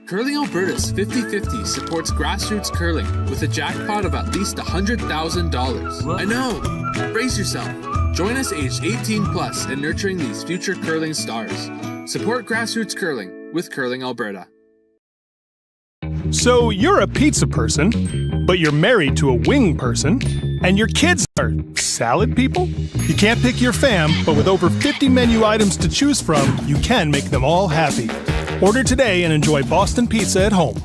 Curling Alberta's 50-50 supports grassroots curling with a jackpot of at least $100,000. I know! Brace yourself. Join us aged 18 plus in nurturing these future curling stars. Support grassroots curling with Curling Alberta. So you're a pizza person, but you're married to a wing person, and your kids are salad people? You can't pick your fam, but with over 50 menu items to choose from, you can make them all happy. Order today and enjoy Boston Pizza at home.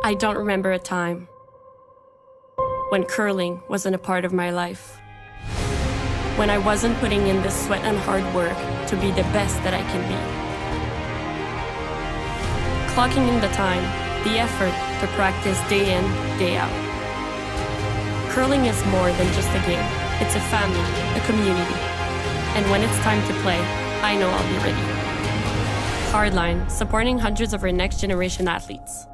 I don't remember a time when curling wasn't a part of my life. When I wasn't putting in the sweat and hard work to be the best that I can be. Clocking in the time, the effort to practice day in, day out. Curling is more than just a game. It's a family, a community. And when it's time to play, I know I'll be ready. Hardline, supporting hundreds of our next generation athletes.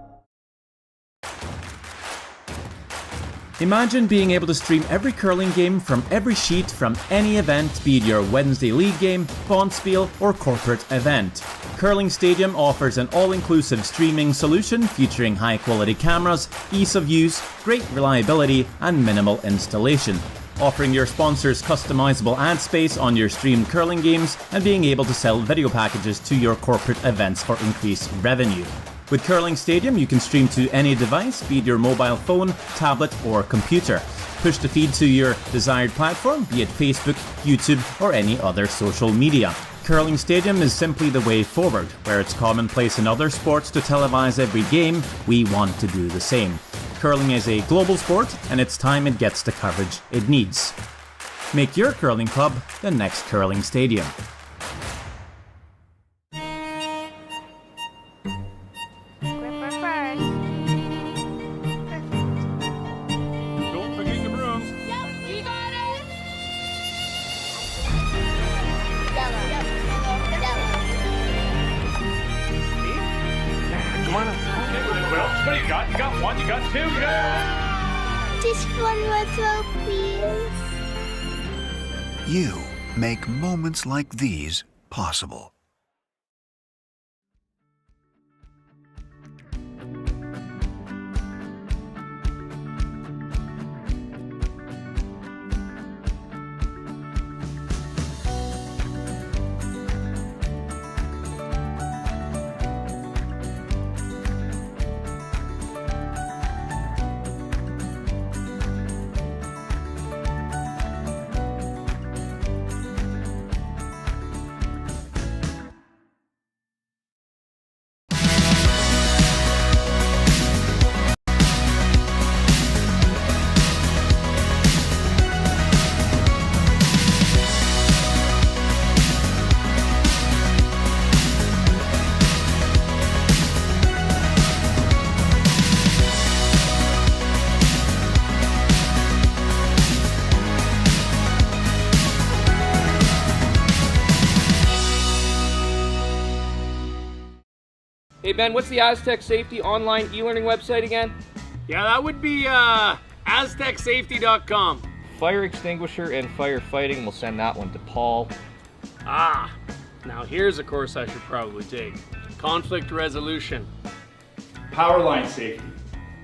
Imagine being able to stream every curling game from every sheet from any event, be it your Wednesday league game, bonspiel, or corporate event. Curling Stadium offers an all-inclusive streaming solution featuring high-quality cameras, ease of use, great reliability, and minimal installation. Offering your sponsors customizable ad space on your streamed curling games and being able to sell video packages to your corporate events for increased revenue. With Curling Stadium, you can stream to any device, be it your mobile phone, tablet, or computer. Push the feed to your desired platform, be it Facebook, YouTube, or any other social media. Curling Stadium is simply the way forward. Where it's commonplace in other sports to televise every game, we want to do the same. Curling is a global sport, and it's time it gets the coverage it needs. Make your curling club the next Curling Stadium. What do you got? You got one, you got two, you got... Just one more throw, please. You make moments like these possible. Hey Ben, what's the Aztec Safety online e-learning website again? Yeah, that would be aztecsafety.com. Fire extinguisher and firefighting, we'll send that one to Paul. Ah, now here's a course I should probably take. Conflict resolution. Power line safety.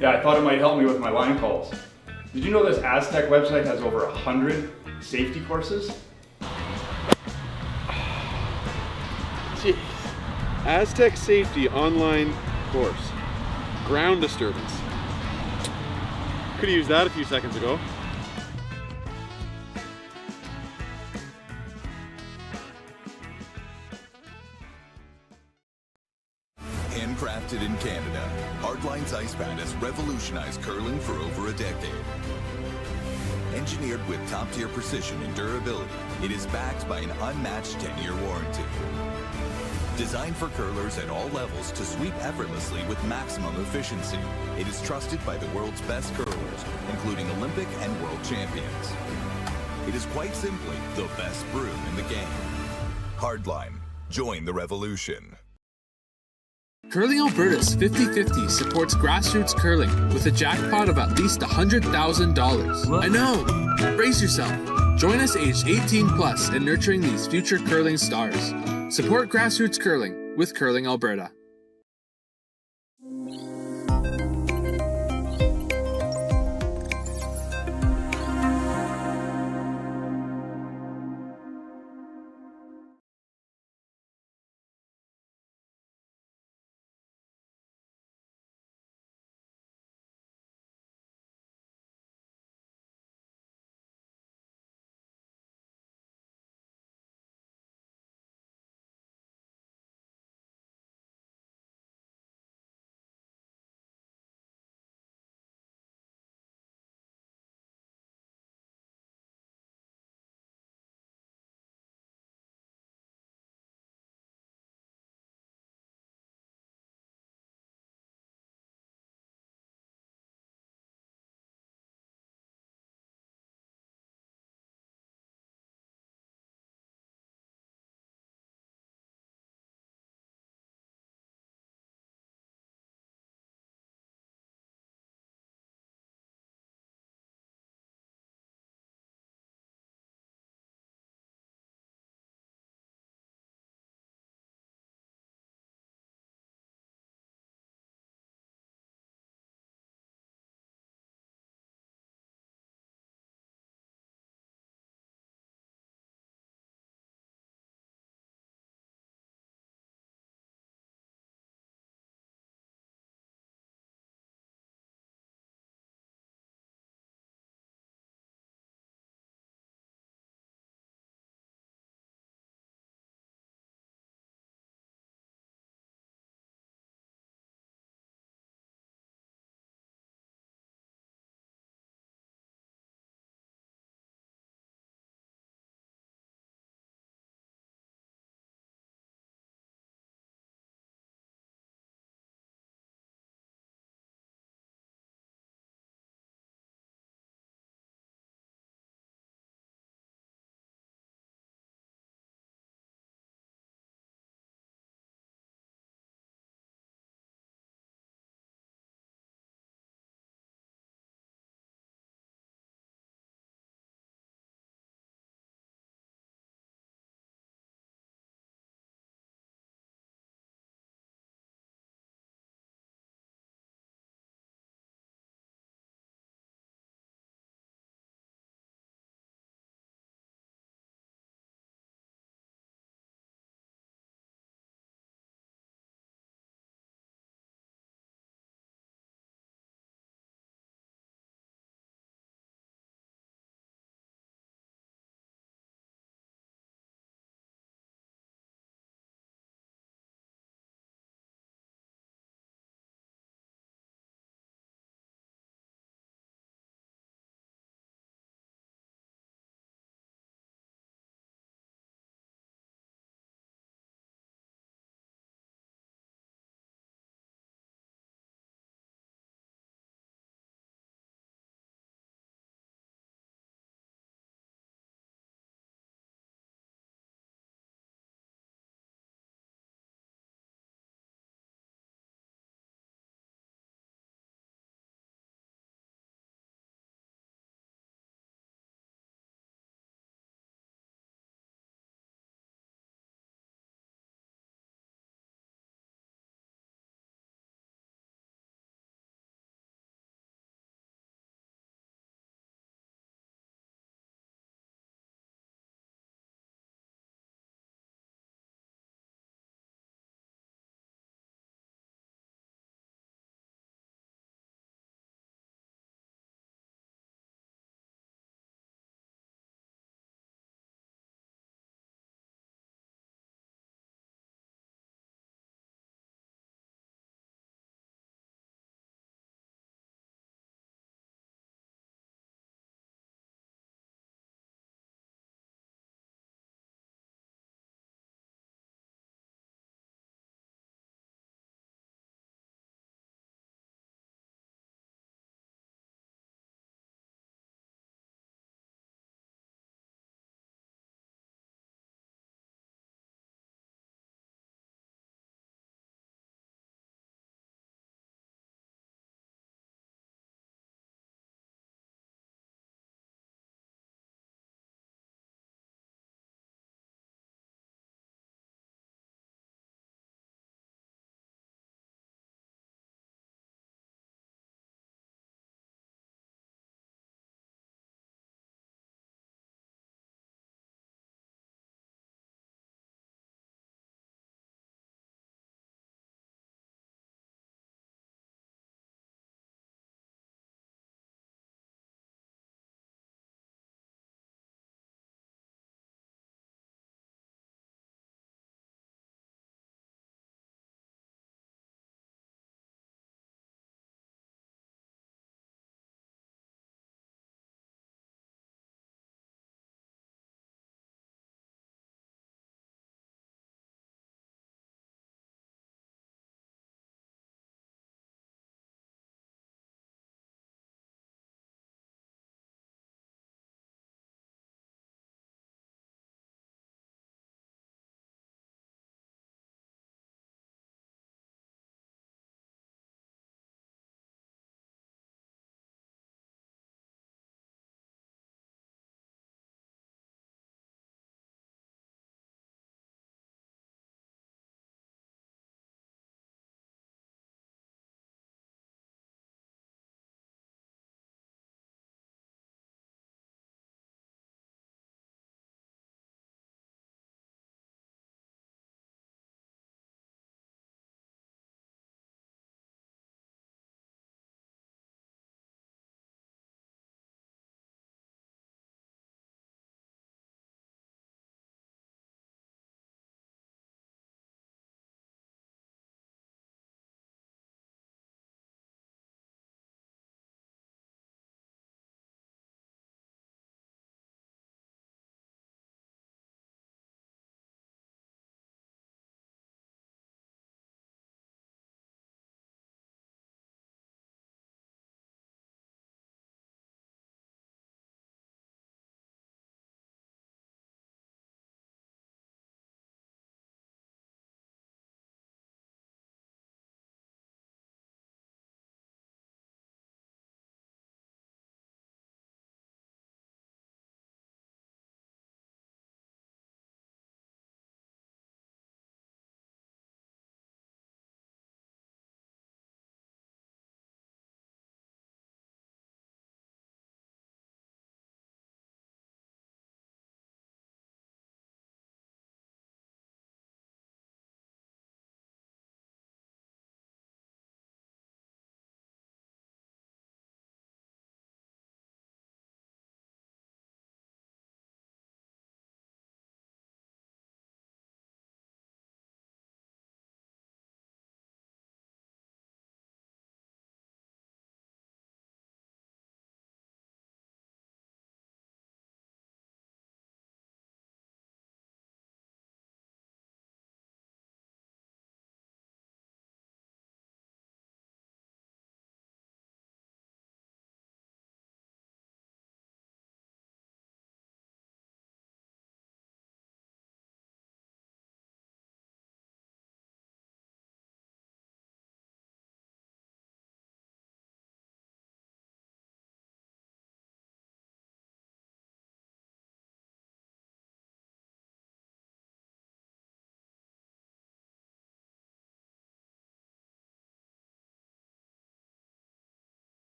Yeah, I thought it might help me with my line calls. Did you know this Aztec website has over 100 safety courses? Jeez. Aztec Safety online course. Ground disturbance. Could have used that a few seconds ago. Handcrafted in Canada, Hardline's Ice Pad has revolutionized curling for over a decade. Engineered with top-tier precision and durability, it is backed by an unmatched 10-year warranty. Designed for curlers at all levels to sweep effortlessly with maximum efficiency, it is trusted by the world's best curlers, including Olympic and world champions. It is quite simply the best broom in the game. Hardline. Join the revolution. Curling Alberta's 50-50 supports grassroots curling with a jackpot of at least $100,000. I know! Brace yourself. Join us aged 18 plus in nurturing these future curling stars. Support grassroots curling with Curling Alberta.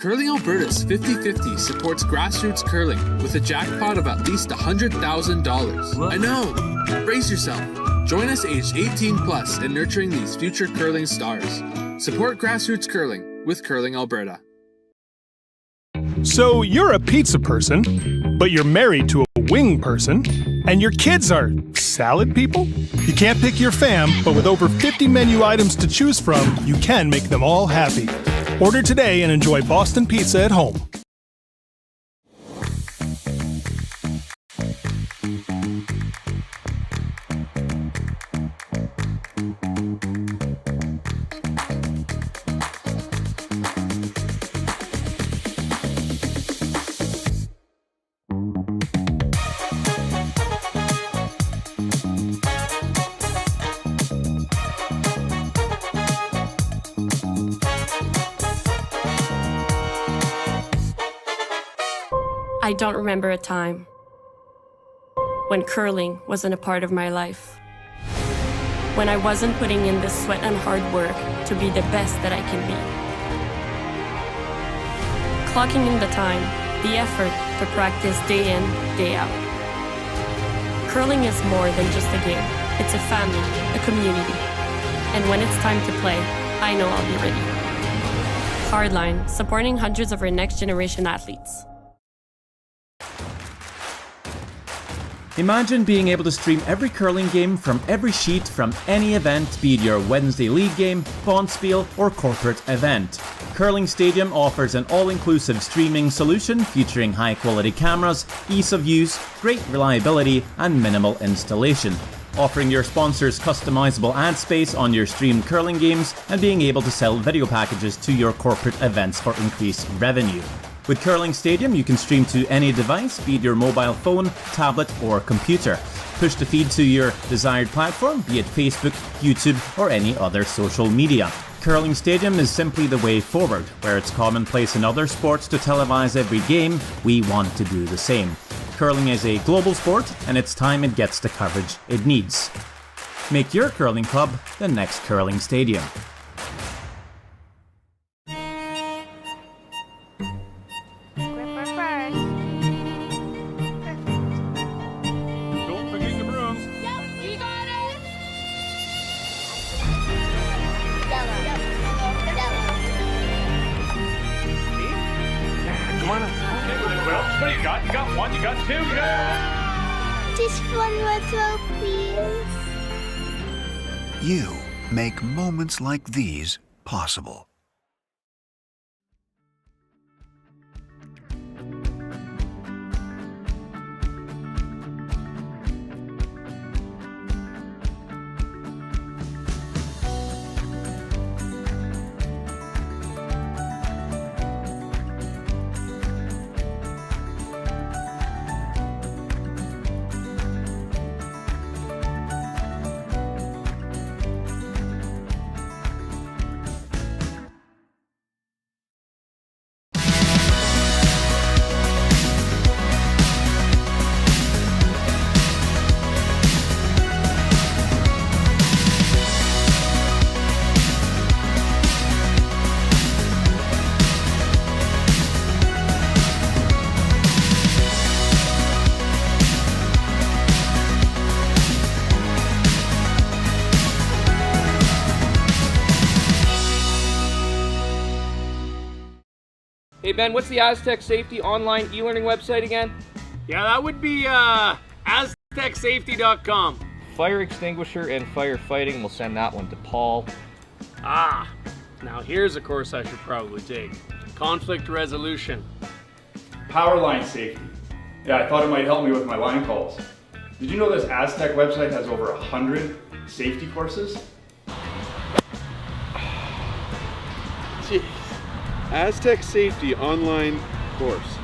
Curling Alberta's 50-50 supports grassroots curling with a jackpot of at least $100,000. I know! Brace yourself. Join us aged 18 plus in nurturing these future curling stars. Support grassroots curling with Curling Alberta. So you're a pizza person, but you're married to a wing person, and your kids are salad people? You can't pick your fam, but with over 50 menu items to choose from, you can make them all happy. Order today and enjoy Boston pizza at home. I don't remember a time when curling wasn't a part of my life. When I wasn't putting in the sweat and hard work to be the best that I can be. Clocking in the time, the effort to practice day in, day out. Curling is more than just a game. It's a family, a community. And when it's time to play, I know I'll be ready. Hardline, supporting hundreds of our next generation athletes. Imagine being able to stream every curling game from every sheet from any event, be it your Wednesday league game, bonspiel, or corporate event. Curling Stadium offers an all-inclusive streaming solution featuring high-quality cameras, ease of use, great reliability, and minimal installation. Offering your sponsors customizable ad space on your streamed curling games and being able to sell video packages to your corporate events for increased revenue. With Curling Stadium, you can stream to any device, be it your mobile phone, tablet, or computer. Push the feed to your desired platform, be it Facebook, YouTube, or any other social media. Curling Stadium is simply the way forward. Where it's commonplace in other sports to televise every game, we want to do the same. Curling is a global sport, and it's time it gets the coverage it needs. Make your curling club the next Curling Stadium. You got one, you got two, you got... Just one more throw, please. You make moments like these possible. Hey Ben, what's the Aztec Safety online e-learning website again? Yeah, that would be aztecsafety.com. Fire extinguisher and firefighting, we'll send that one to Paul. Now here's a course I should probably take. Conflict resolution. Power line safety. Yeah, I thought it might help me with my line calls. Did you know this Aztec website has over 100 safety courses? Jeez. Aztec Safety online course.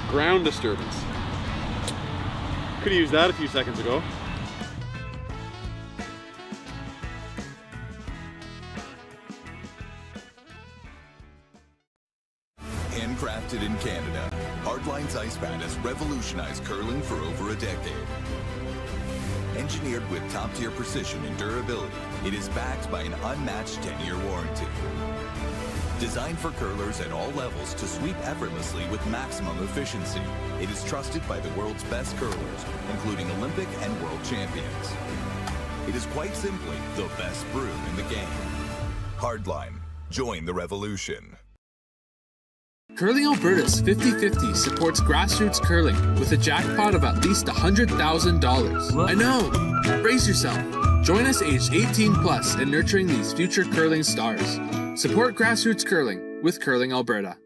Ground disturbance. Could have used that a few seconds ago. Handcrafted in Canada, Hardline's Ice Pad has revolutionized curling for over a decade. Engineered with top-tier precision and durability, it is backed by an unmatched 10-year warranty. Designed for curlers at all levels to sweep effortlessly with maximum efficiency, it is trusted by the world's best curlers, including Olympic and world champions. It is quite simply the best brew in the game. Hardline. Join the revolution. Curling Alberta's 50-50 supports grassroots curling with a jackpot of at least $100,000. I know! Brace yourself. Join us aged 18 plus in nurturing these future curling stars. Support grassroots curling with Curling Alberta.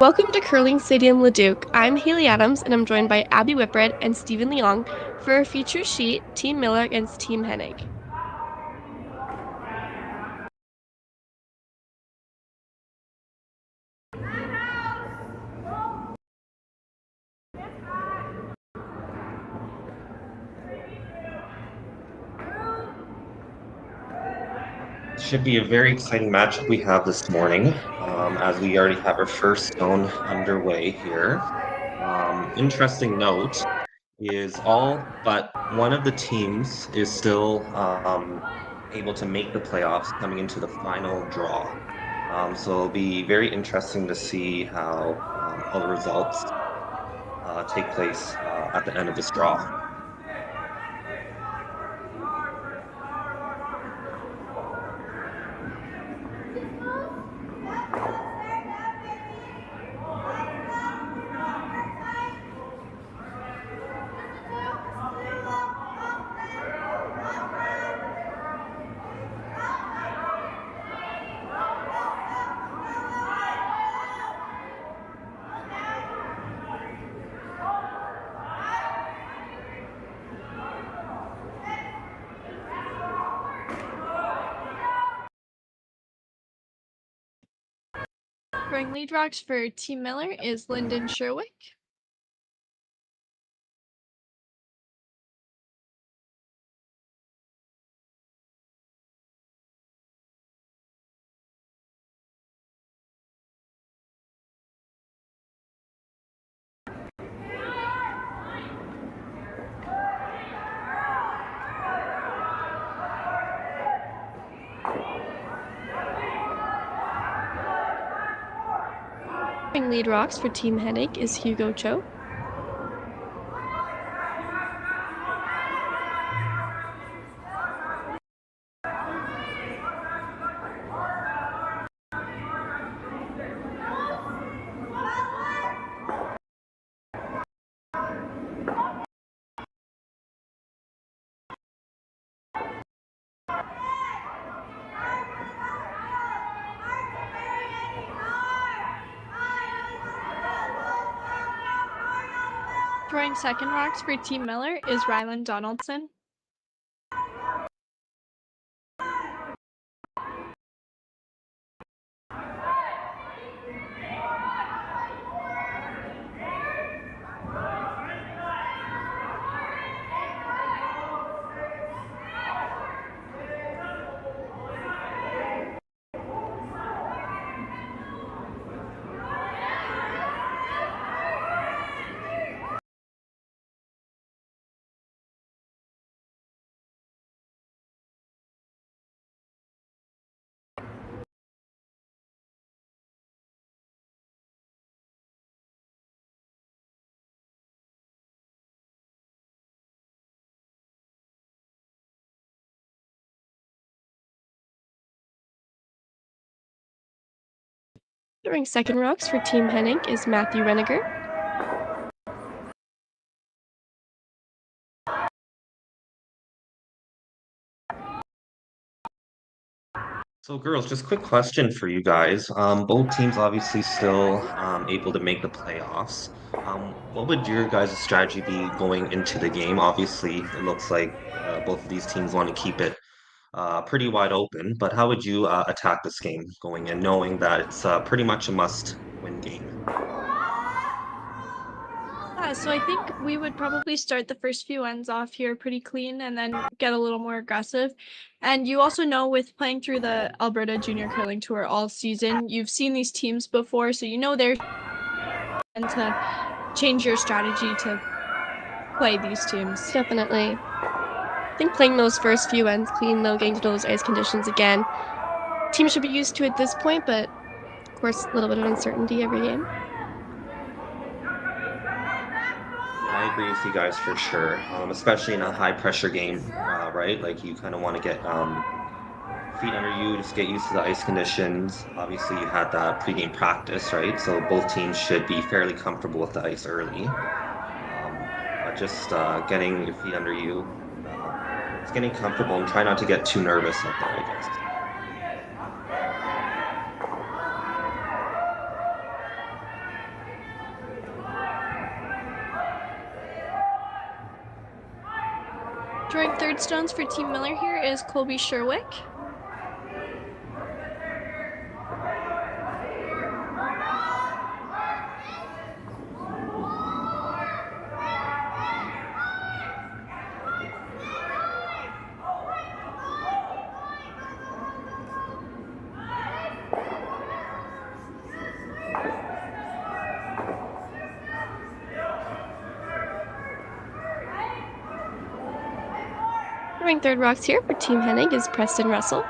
Welcome to Curling Stadium Leduc. I'm Haley Adams, and I'm joined by Abby Whitbread and Stephen Leong for our feature sheet, Team Miller against Team Hennig. Should be a very exciting matchup we have this morning, as we already have our first stone underway here. Interesting note is all but one of the teams is still able to make the playoffs coming into the final draw. So it'll be very interesting to see how all the results take place at the end of this draw. Throwing lead rocks for Team Miller is Lyndon Sherwick. Throwing lead rocks for Team Hennig is Hugo Cho. Throwing second rocks for Team Miller is Ryland Donaldson. Throwing second rocks for Team Hennig is Matthew Reniger. So girls, just quick question for you guys. Both teams obviously still able to make the playoffs. What would your guys' strategy be going into the game? Obviously, it looks like both of these teams want to keep it pretty wide open. But how would you attack this game going in, knowing that it's pretty much a must-win game? So I think we would probably start the first few ends off here pretty clean and then get a little more aggressive. And you also know with playing through the Alberta Junior Curling Tour all season, you've seen these teams before, so you know they're and to change your strategy to play these teams. Definitely. I think playing those first few ends clean, though, getting to know those ice conditions again. Teams should be used to at this point, but of course, a little bit of uncertainty every game. I agree with you guys for sure, especially in a high pressure game, right? Like you kind of want to get feet under you, just get used to the ice conditions. Obviously, you had that pregame practice, right? So both teams should be fairly comfortable with the ice early. But just getting your feet under you, just getting comfortable and try not to get too nervous out there, I guess. Drawing third stones for Team Miller here is Colby Sherwick. Throwing third rocks here for Team Hennig is Preston Russell.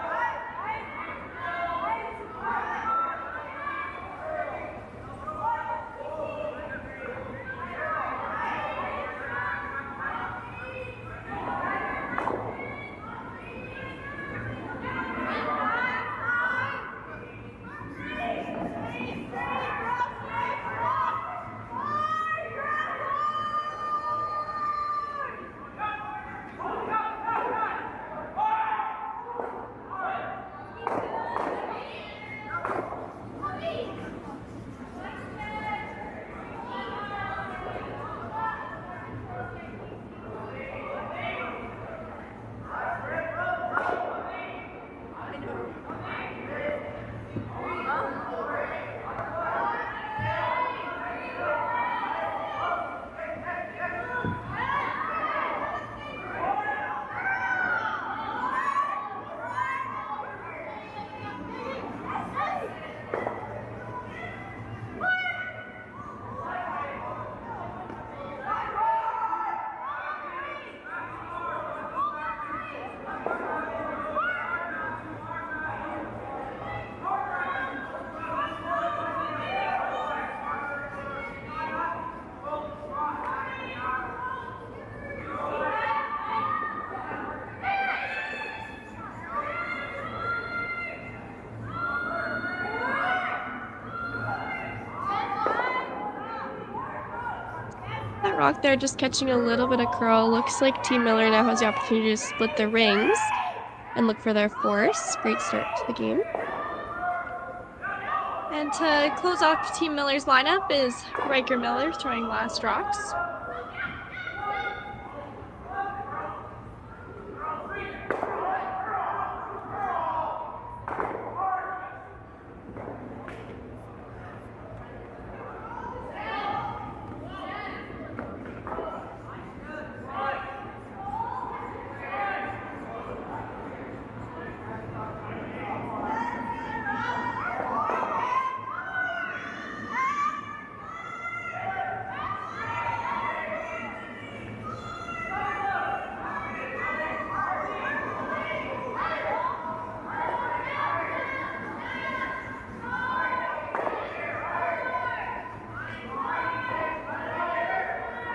That rock there just catching a little bit of curl. Looks like Team Miller now has the opportunity to split the rings and look for their force. Great start to the game. And to close off Team Miller's lineup is Riker Miller throwing last rocks.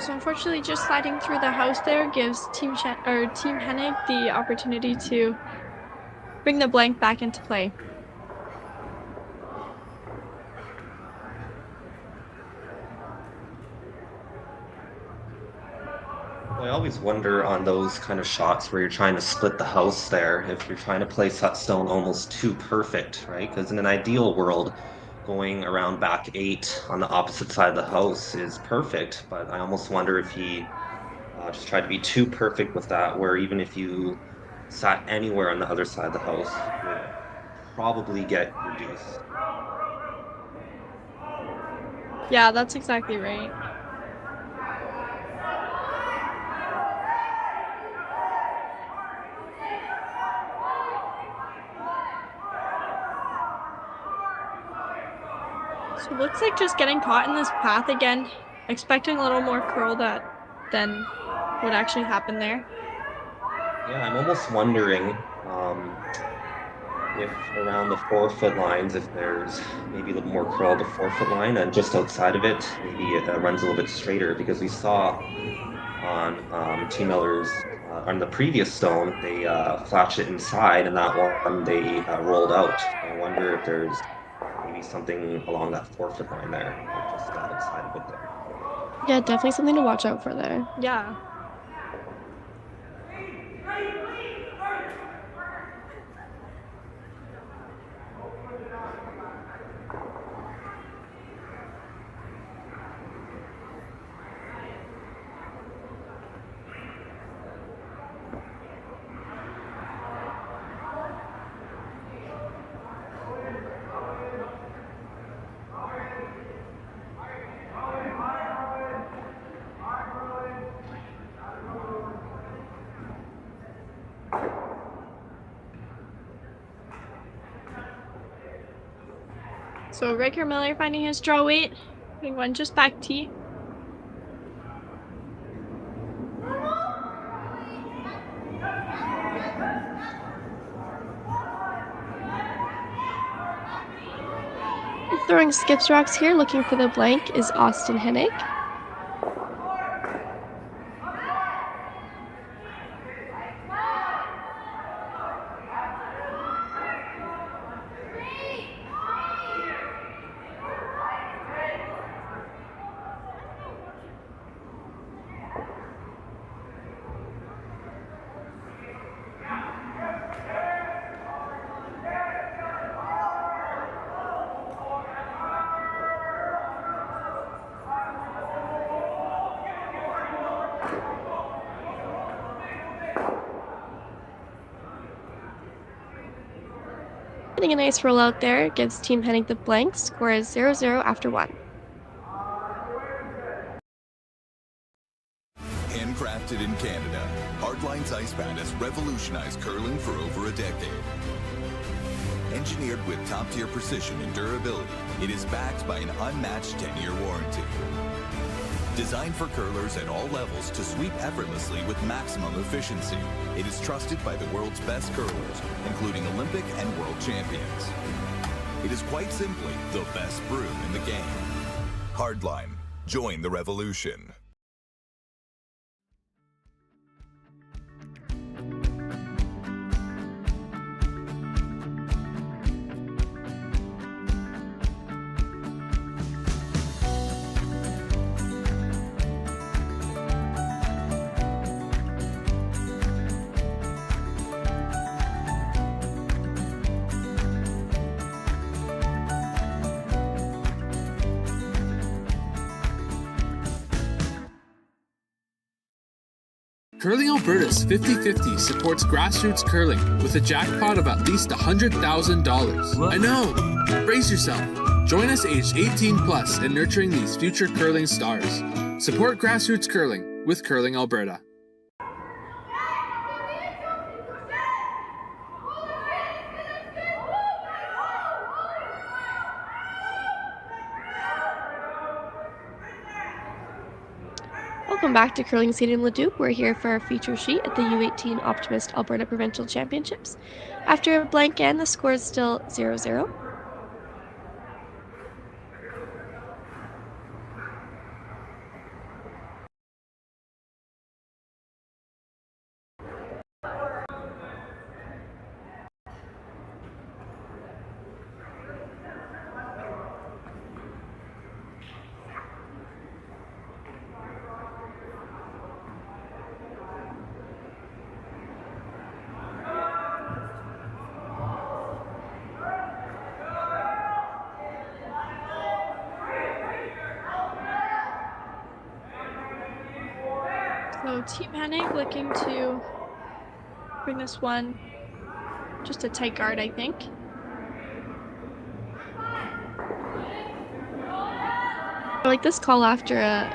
So unfortunately, just sliding through the house there gives Team Hennig the opportunity to bring the blank back into play. Well, I always wonder on those kind of shots where you're trying to split the house there, if you're trying to place that stone almost too perfect, right? Because in an ideal world, going around back 8 on the opposite side of the house is perfect, but I almost wonder if he just tried to be too perfect with that, where even if you sat anywhere on the other side of the house would probably get reduced. Yeah, that's exactly right. So it looks like just getting caught in this path again, expecting a little more curl than would actually happen there. Yeah, I'm almost wondering if around the 4-foot lines, if there's maybe a little more curl at the 4-foot line, and just outside of it, maybe it runs a little bit straighter, because we saw on Team Miller's on the previous stone, they flashed it inside, and that one they rolled out. I wonder if there's maybe something along that 4-foot line there, or just outside of it there. Yeah, definitely something to watch out for there. Yeah. So Riker Miller finding his draw weight, putting one just back T. Throwing skips rocks here, looking for the blank, is Austin Hennig. Getting a nice roll out there, gives Team Hennig the blank, score is 0-0 after 1. Handcrafted in Canada, Hardline's ice pad has revolutionized curling for over a decade. Engineered with top-tier precision and durability, it is backed by an unmatched 10-year warranty. Designed for curlers at all levels to sweep effortlessly with maximum efficiency, it is trusted by the world's best curlers, including Olympic and world champions. It is quite simply the best broom in the game. Hardline, join the revolution. Curling Alberta's 50/50 supports grassroots curling with a jackpot of at least $100,000. I know! Brace yourself. Join us aged 18 plus in nurturing these future curling stars. Support grassroots curling with Curling Alberta. Welcome back to Curling Stadium Leduc. We're here for our feature sheet at the U18 Optimist Alberta Provincial Championships. After a blank end, the score is still 0-0. So Team Hennig looking to bring this one just a tight guard, I think. I like this call after a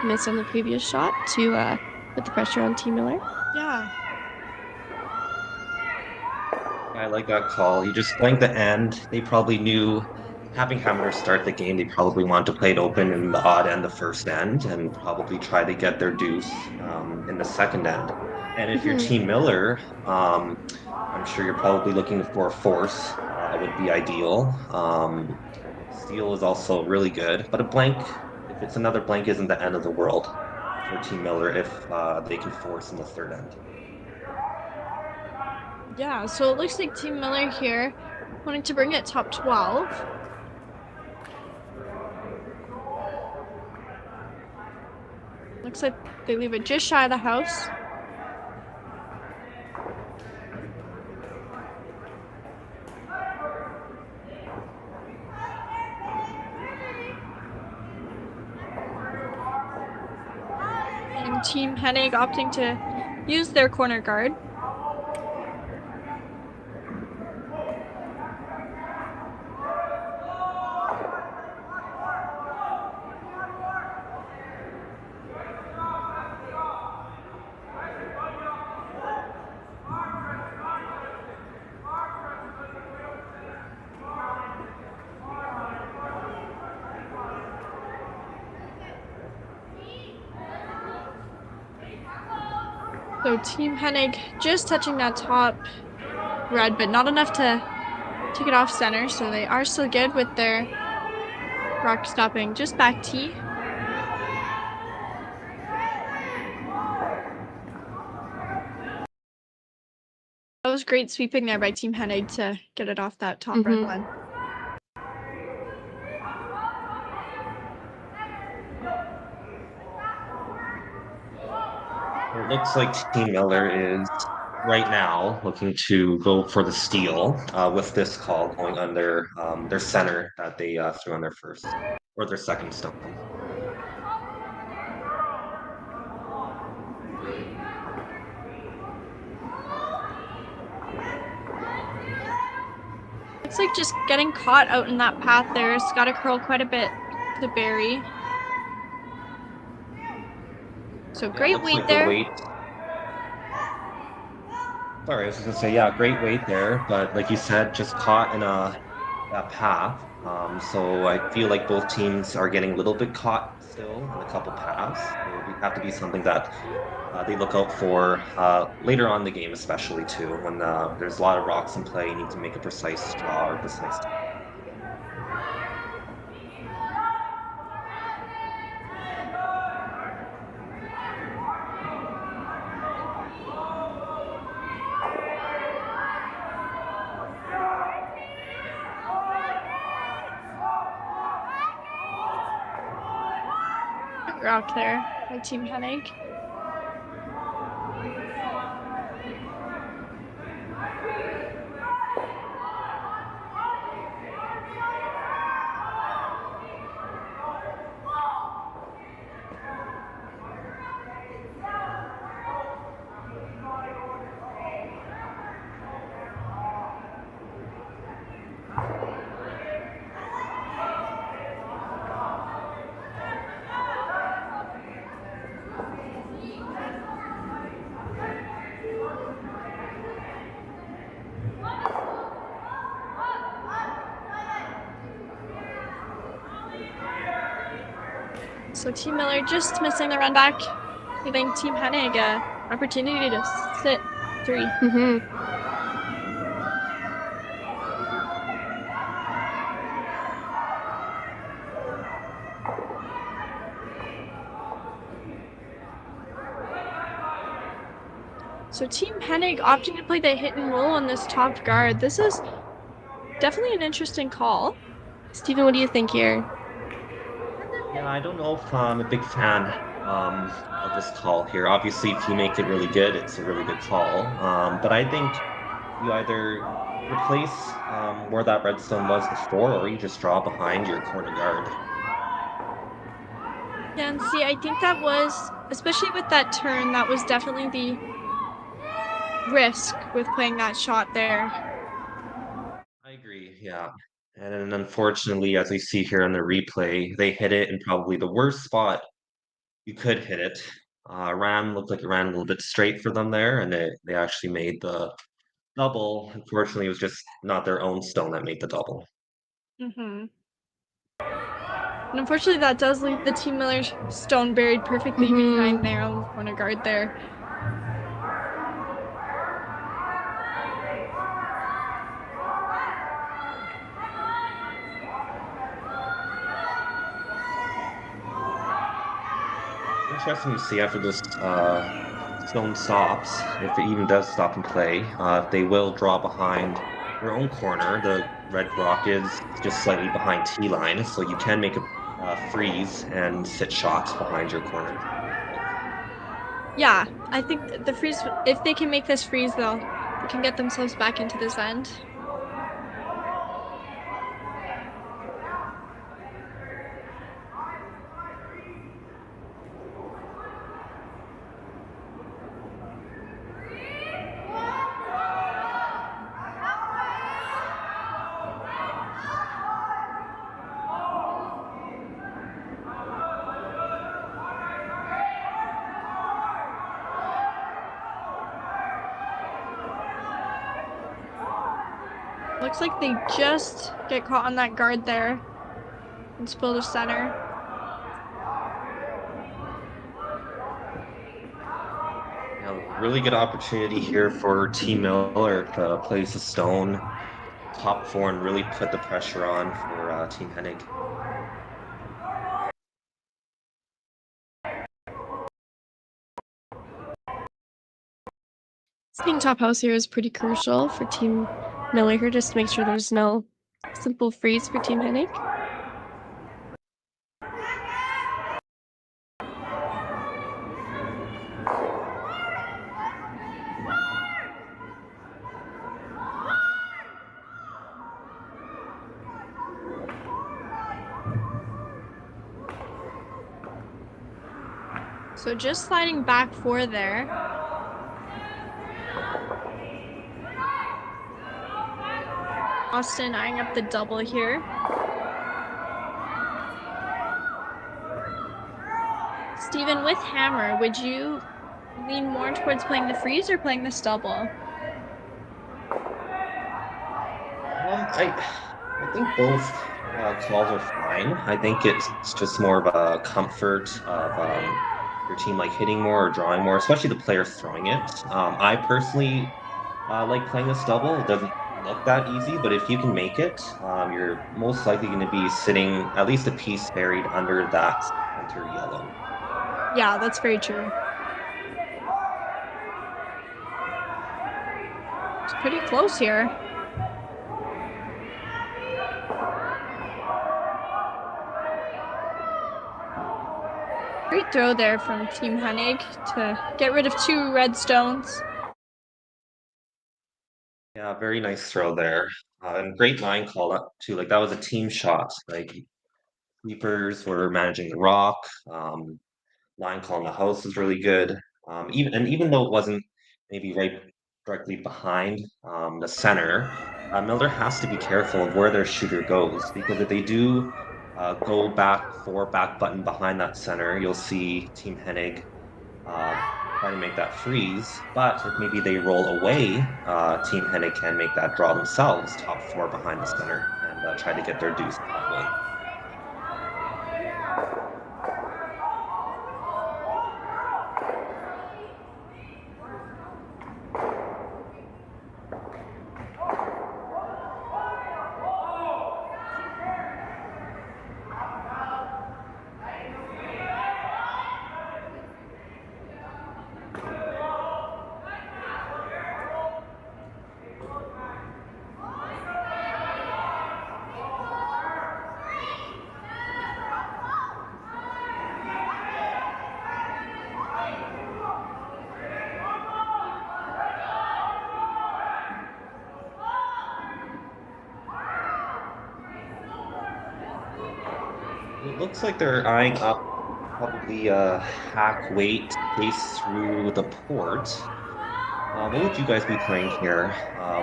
miss on the previous shot to put the pressure on Team Miller. Yeah. I like that call. He just blanked the end. They probably knew, having Hammer start the game, they probably wanted to play it open in the odd end, the first end, and probably try to get their deuce in the second end. And if you're Team Miller, I'm sure you're probably looking for a force. Would be ideal. Steal is also really good, but a blank, if it's another blank, isn't the end of the world for Team Miller if they can force in the third end. Yeah, so it looks like Team Miller here wanting to bring it top 12. Looks like they leave it just shy of the house. And Team Hennig opting to use their corner guard. So Team Hennig just touching that top red, but not enough to take it off center, so they are still good with their rock stopping just back tee. That was great sweeping there by Team Hennig to get it off that top red one. It looks like Team Miller is right now looking to go for the steal with this call going on their center that they threw on their first or their second stone. Looks like just getting caught out in that path there. It's got to curl quite a bit to bury. So great weight like there. Sorry, I was just gonna say, yeah, great weight there, but like you said, just caught in that path. So I feel like both teams are getting a little bit caught still in a couple paths. It would have to be something that they look out for later on in the game, especially too, when there's a lot of rocks in play. You need to make a precise draw or precise. Rock there by Team Hennig. So Team Miller just missing the run back, giving Team Hennig an opportunity to sit 3. So Team Hennig opting to play the hit and roll on this top guard. This is definitely an interesting call. Steven, what do you think here? Yeah, I don't know if I'm a big fan of this call here. Obviously, if you make it really good, it's a really good call. But I think you either replace where that redstone was before, or you just draw behind your corner guard. Yeah, and see, I think that was, especially with that turn, that was definitely risk with playing that shot there. I agree, yeah. And then unfortunately, as we see here on the replay, they hit it in probably the worst spot you could hit it. Looked like it ran a little bit straight for them there, and they actually made the double. Unfortunately, it was just not their own stone that made the double. And unfortunately, that does leave the Team Miller stone buried perfectly behind their own corner guard there. Interesting to see after this stone stops, if it even does stop and play, they will draw behind their own corner. The red rock is just slightly behind T-line, so you can make a freeze and sit shots behind your corner. Yeah, I think the freeze, if they can make this freeze, they can get themselves back into this end. Looks like they just get caught on that guard there and spill to center. Yeah, really good opportunity here for Team Miller to place a stone top four and really put the pressure on for Team Hennig. Seeing top house here is pretty crucial for Team Miller here, just to make sure there's no simple freeze for Team Hennig. So just sliding back four there. Austin eyeing up the double here. Steven, with hammer, would you lean more towards playing the freeze or playing this double? I think both calls are fine. I think it's just more of a comfort of your team like hitting more or drawing more, especially the player throwing it. I personally like playing this double. It doesn't look that easy, but if you can make it, you're most likely going to be sitting at least a piece buried under that center yellow. Yeah, that's very true. It's pretty close here. Great throw there from Team Hennig to get rid of two red stones. Yeah, very nice throw there. And great line call up too. Like that was a team shot. Like keepers were managing the rock. Line call in the house was really good. Even though it wasn't maybe right directly behind the center, Miller has to be careful of where their shooter goes, because if they do go back button behind that center, you'll see Team Hennig try to make that freeze. But if maybe they roll away, Team Hennig can make that draw themselves, top four behind the center, and try to get their deuce that way. It looks like they're eyeing up probably a hack weight case through the port. What would you guys be playing here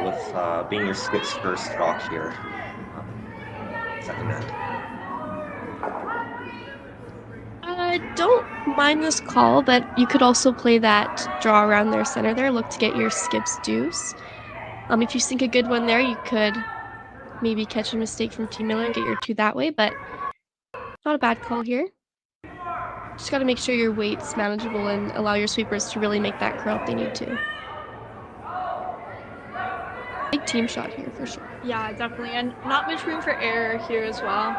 with being your skip's first rock here? Second end. Don't mind this call, but you could also play that draw around their center there, look to get your skip's deuce. If you sink a good one there, you could maybe catch a mistake from Team Miller and get your 2 that way, but not a bad call here. Just gotta make sure your weight's manageable and allow your sweepers to really make that curl if they need to. Big team shot here for sure. Yeah, definitely. And not much room for error here as well.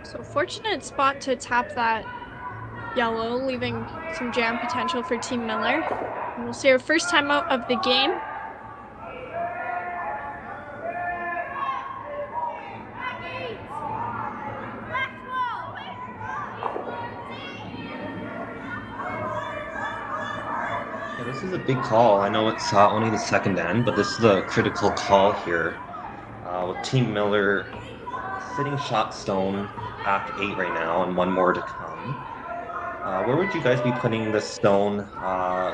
So fortunate spot to tap that yellow, leaving some jam potential for Team Miller. And we'll see our first time out of the game. Yeah, this is a big call. I know it's only the second end, but this is a critical call here. With Team Miller sitting shot stone back 8 right now and one more to come. Where would you guys be putting this stone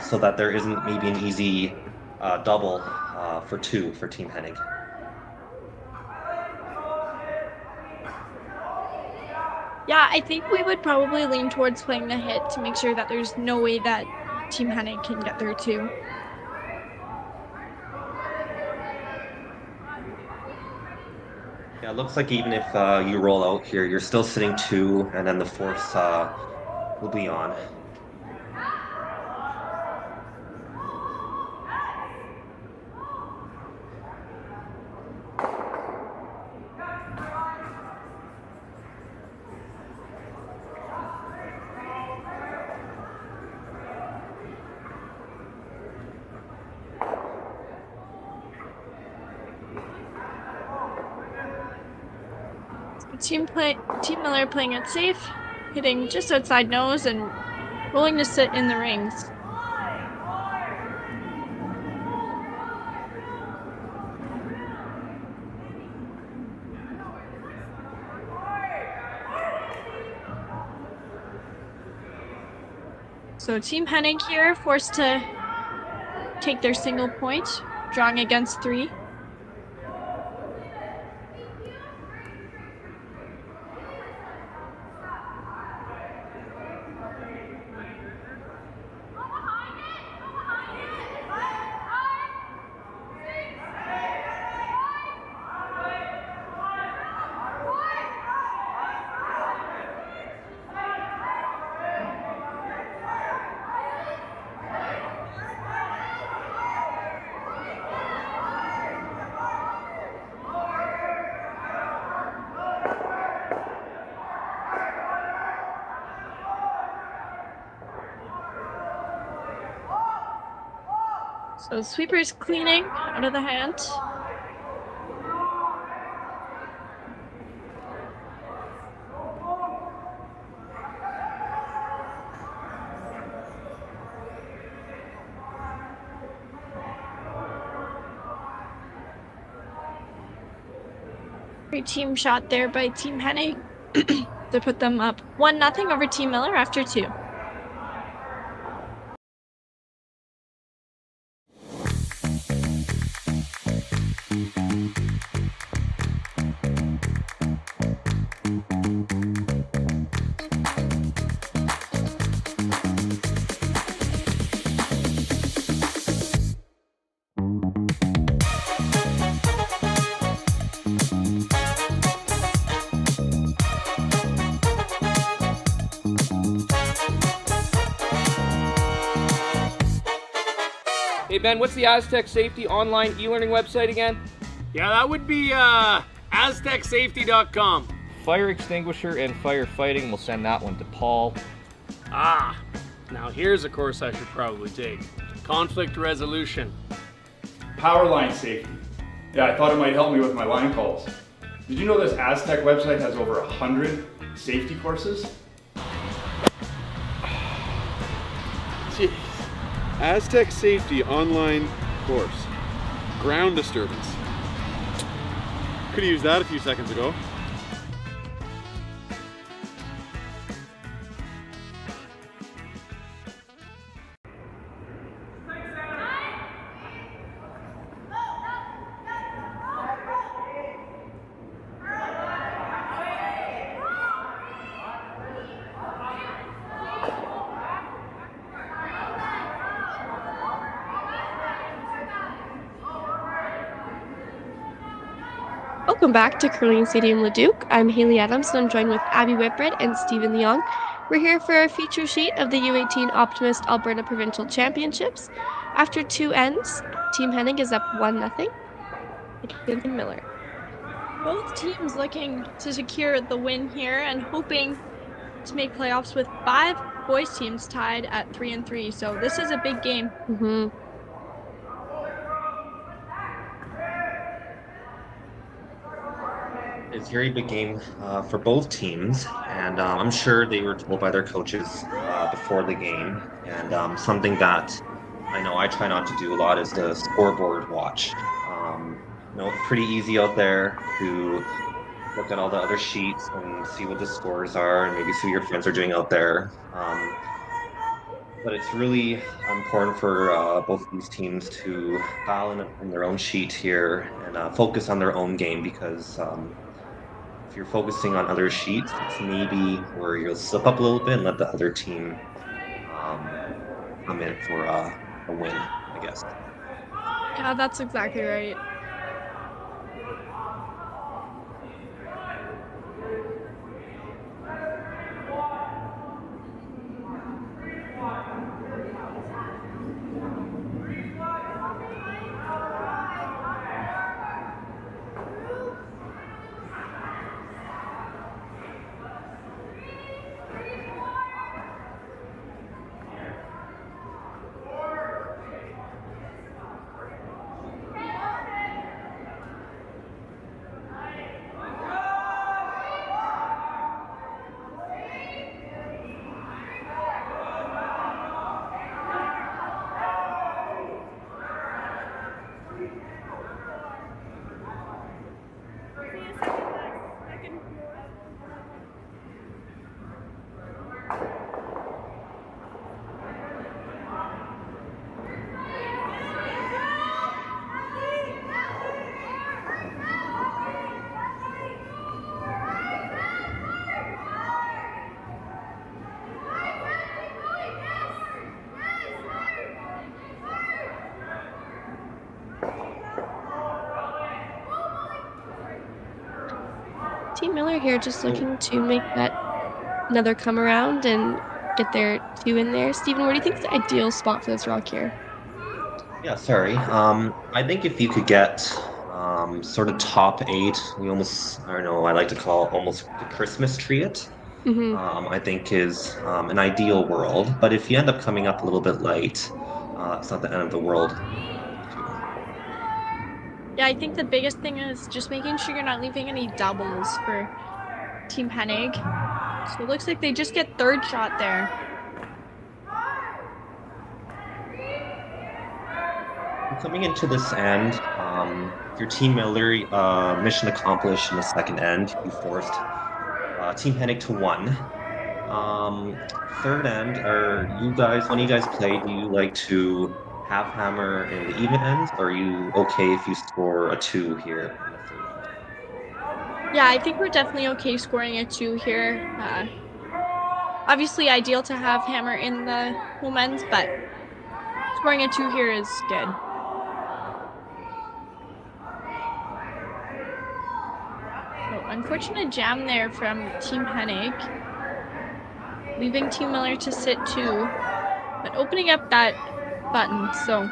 so that there isn't maybe an easy double for 2 for Team Hennig? Yeah, I think we would probably lean towards playing the hit to make sure that there's no way that Team Hennig can get there too. Yeah, it looks like even if you roll out here, you're still sitting 2, and then the force will be on. Team Miller playing it safe, hitting just outside nose and rolling to sit in the rings. So Team Hennig here forced to take their single point, drawing against 3. So sweeper's cleaning out of the hand. Great team shot there by Team Hennig to put them up 1-0 over Team Miller after 2. Hey Ben, what's the Aztec Safety online e-learning website again? Yeah, that would be aztecsafety.com. Fire extinguisher and firefighting, we'll send that one to Paul. Ah, now here's a course I should probably take. Conflict resolution. Power line safety. Yeah, I thought it might help me with my line calls. Did you know this Aztec website has over 100 safety courses? Jeez. Aztec Safety Online Course. Ground disturbance. Could have used that a few seconds ago. Welcome back to Curling Stadium Leduc. I'm Haley Adams and I'm joined with Abby Whitbread and Stephen Leong. We're here for a feature sheet of the U18 Optimist Alberta Provincial Championships. After 2 ends, Team Hennig is up 1-0 against Team Miller. Both teams looking to secure the win here and hoping to make playoffs with 5 boys teams tied at 3-3. So this is a big game. It's a very big game for both teams, and I'm sure they were told by their coaches before the game. And something that I know I try not to do a lot is the scoreboard watch. It's pretty easy out there to look at all the other sheets and see what the scores are, and maybe see what your friends are doing out there. But it's really important for both of these teams to dial in their own sheet here and focus on their own game, because if you're focusing on other sheets, it's maybe where you'll slip up a little bit and let the other team come in for a win, I guess. Yeah, that's exactly right. Team Miller here just looking to make that another come around and get their 2 in there. Stephen, where do you think is the ideal spot for this rock here? Yeah, sorry. I think if you could get sort of top 8, we almost, I don't know, I like to call it almost the Christmas tree it. I think is an ideal world. But if you end up coming up a little bit late, it's not the end of the world. Yeah, I think the biggest thing is just making sure you're not leaving any doubles for Team Hennig. So it looks like they just get 3rd shot there. Coming into this end, your Team Miller mission accomplished in the 2nd end. You forced Team Hennig to 1. 3rd end, when you guys play, do you like to have hammer in the even ends, or are you okay if you score a 2 here in the 3rd end? Yeah, I think we're definitely okay scoring a 2 here. Obviously ideal to have hammer in the home ends, but scoring a 2 here is good. Oh, unfortunate jam there from Team Hennig, leaving Team Miller to sit 2, but opening up that button, so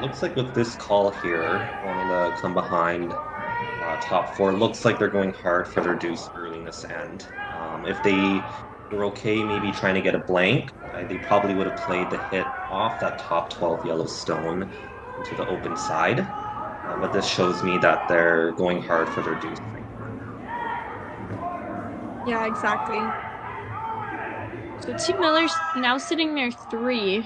Looks like with this call here, wanting to come behind top four, looks like they're going hard for their deuce early in this end. If they were okay maybe trying to get a blank, they probably would have played the hit off that top 12 yellow stone into the open side. But this shows me that they're going hard for their deuce. Yeah, exactly. So Team Miller's now sitting there 3.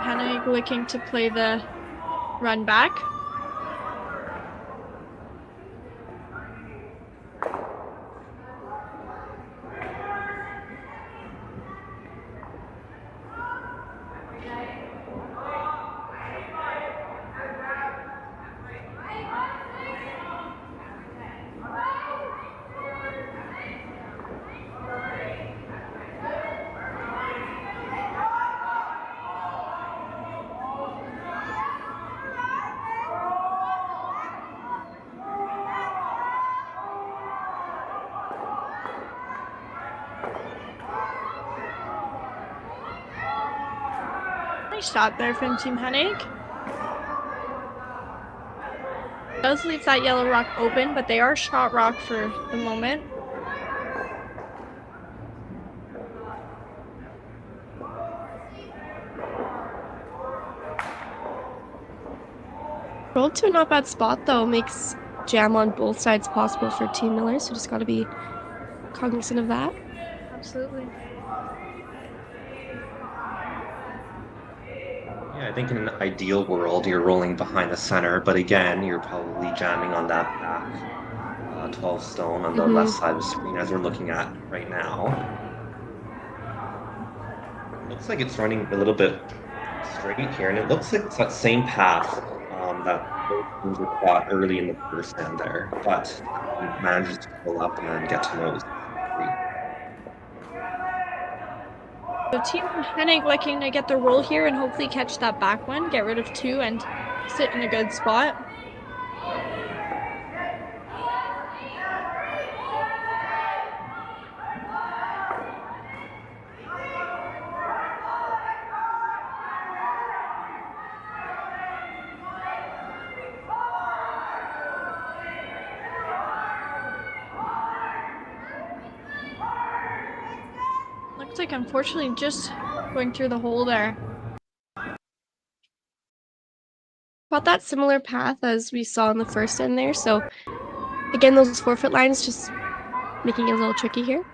Hennig looking to play the run back. Nice shot there from Team Hennig. Does leave that yellow rock open, but they are shot rock for the moment. Rolled to a not bad spot though, makes jam on both sides possible for Team Miller, so just gotta be cognizant of that. Absolutely. Yeah, I think in an ideal world you're rolling behind the center, but again, you're probably jamming on that back 12 stone on the left side of the screen as we're looking at right now. Looks like it's running a little bit straight here, and it looks like it's that same path that both were caught early in the first end there, but he manages to pull up and then get to nose. So Team Hennig looking to get the roll here and hopefully catch that back one, get rid of 2, and sit in a good spot. Looks like unfortunately just going through the hole there. About that similar path as we saw in the first end there, so again those forfeit lines just making it a little tricky here.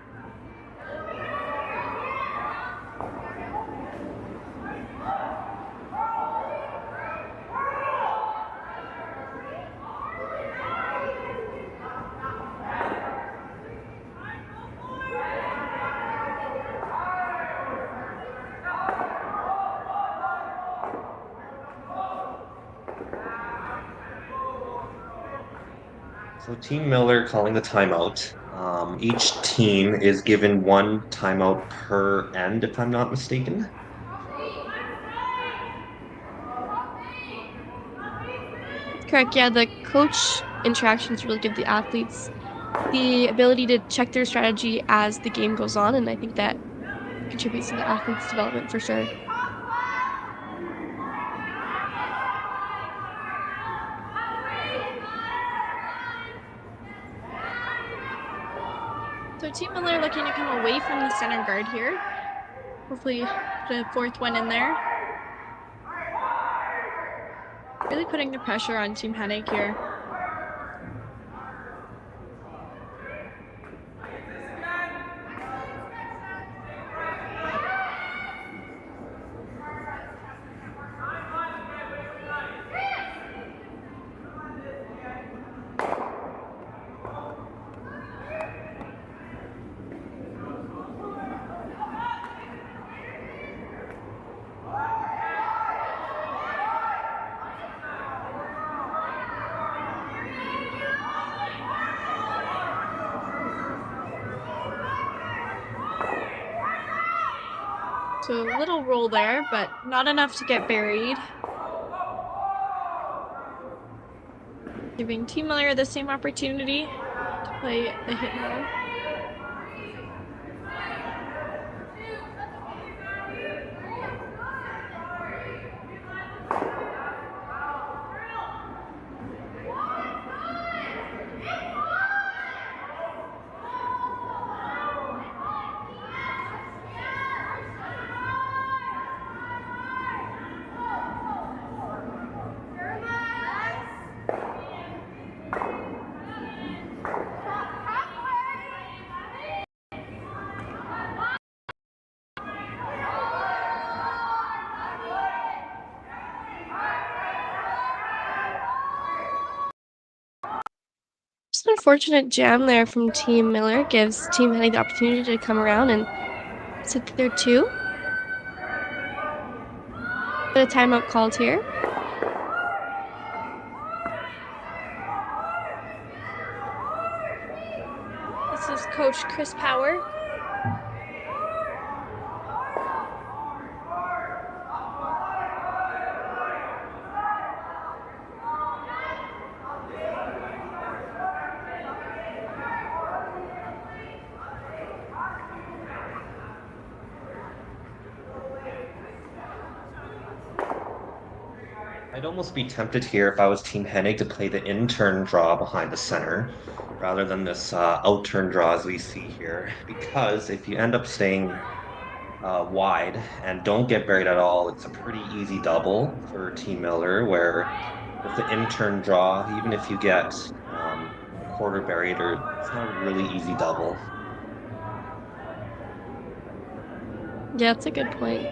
So Team Miller calling the timeout. Each team is given 1 timeout per end, if I'm not mistaken. Correct, yeah, the coach interactions really give the athletes the ability to check their strategy as the game goes on, and I think that contributes to the athletes' development for sure. So Team Miller looking to come away from the center guard here. Hopefully the 4th one in there. Really putting the pressure on Team Hennig here. So a little roll there, but not enough to get buried. Giving Team Miller the same opportunity to play the hit roll. unfortunate jam there from Team Miller. Gives Team Hennig the opportunity to come around and sit there too. A timeout called here. This is Coach Chris Power. I'd almost be tempted here if I was Team Hennig to play the in-turn draw behind the center rather than this out-turn draw as we see here, because if you end up staying wide and don't get buried at all, it's a pretty easy double for Team Miller, where with the in-turn draw, even if you get a quarter buried, or it's not a really easy double. Yeah, that's a good point.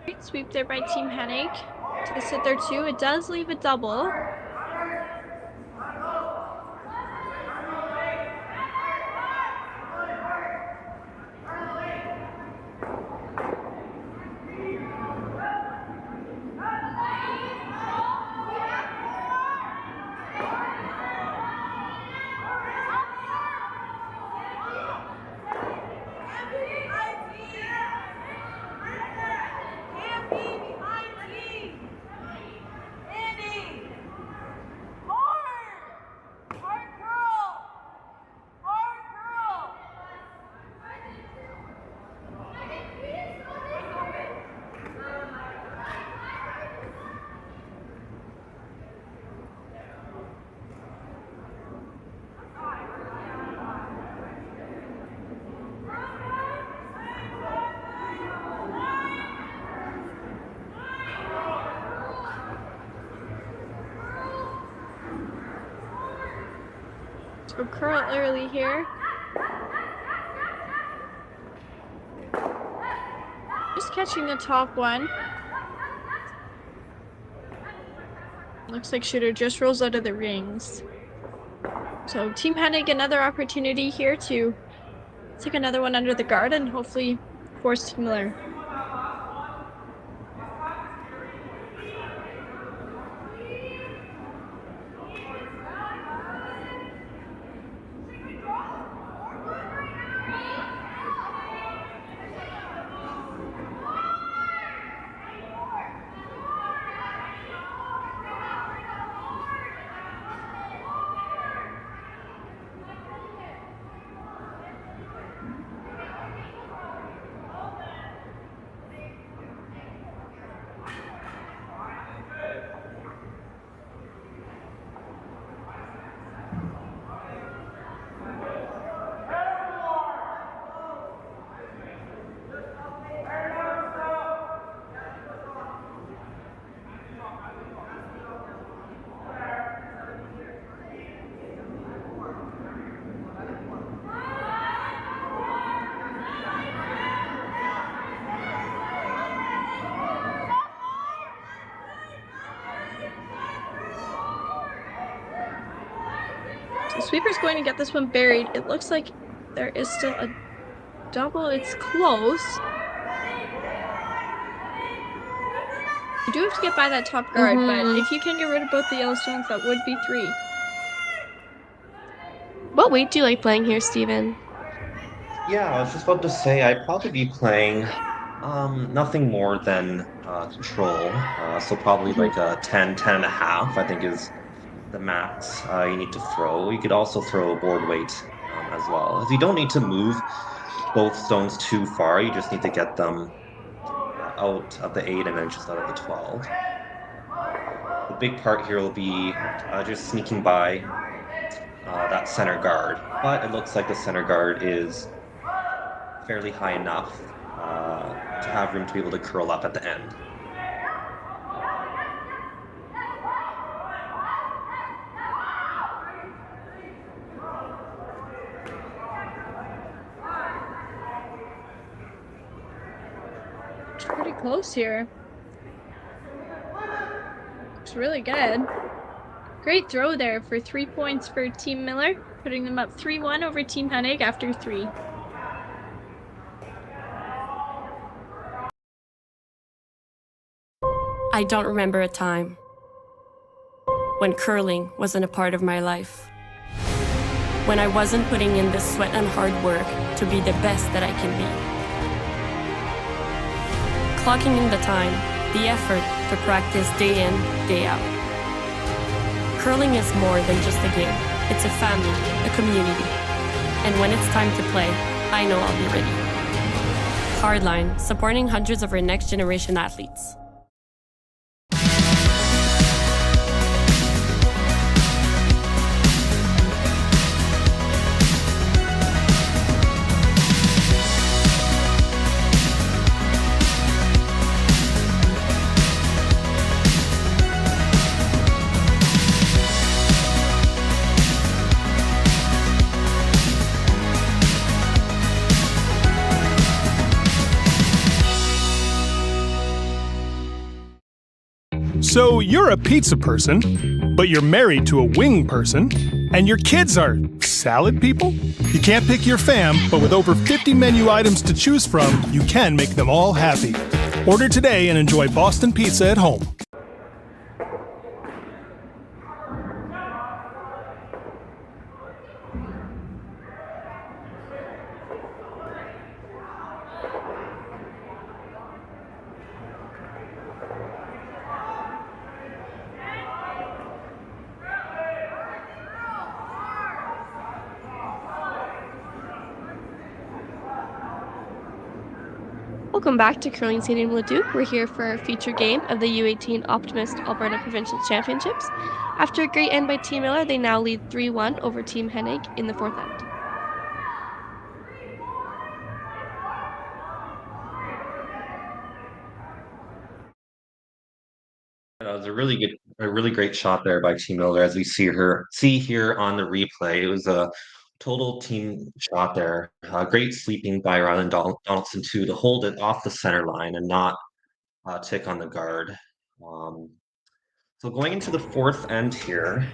Great sweep there by Team Hennig to the sit there too. It does leave a double. So curl early here. Just catching the top one. Looks like shooter just rolls out of the rings. So Team Hennig, another opportunity here to take another one under the guard and hopefully force Team Miller. So Sweeper's going to get this one buried. It looks like there is still a double. It's close. You do have to get by that top guard, but if you can get rid of both the Yellowstones, that would be 3. Well, What weight do you like playing here, Steven? Yeah, I was just about to say I'd probably be playing nothing more than control. So probably Mhm. like a 10, 10 and a half, I think is the max you need to throw. You could also throw board weight as well. As you don't need to move both stones too far, you just need to get them out of the 8 and then just out of the 12. The big part here will be just sneaking by that center guard. But it looks like the center guard is fairly high enough to have room to be able to curl up at the end. It's pretty close here. It's really good. Great throw there for 3 points for Team Miller, putting them up 3-1 over Team Hennig after 3. I don't remember a time when curling wasn't a part of my life. When I wasn't putting in the sweat and hard work to be the best that I can be. Clocking in the time, the effort to practice day in, day out. Curling is more than just a game. It's a family, a community. And when it's time to play, I know I'll be ready. Hardline, supporting hundreds of our next generation athletes. So you're a pizza person, but you're married to a wing person, and your kids are salad people? You can't pick your fam, but with over 50 menu items to choose from, you can make them all happy. Order today and enjoy Boston pizza at home. Welcome back to Curling Stadium Leduc. We're here for our feature game of the U18 Optimist Alberta Provincial Championships. After a great end by Team Miller, they now lead 3-1 over Team Hennig in the fourth end. That was a really great shot there by Team Miller, as we see here on the replay. It was a total team shot there. Great sweeping by Ryland Donaldson too, to hold it off the center line and not tick on the guard. So going into the fourth end here,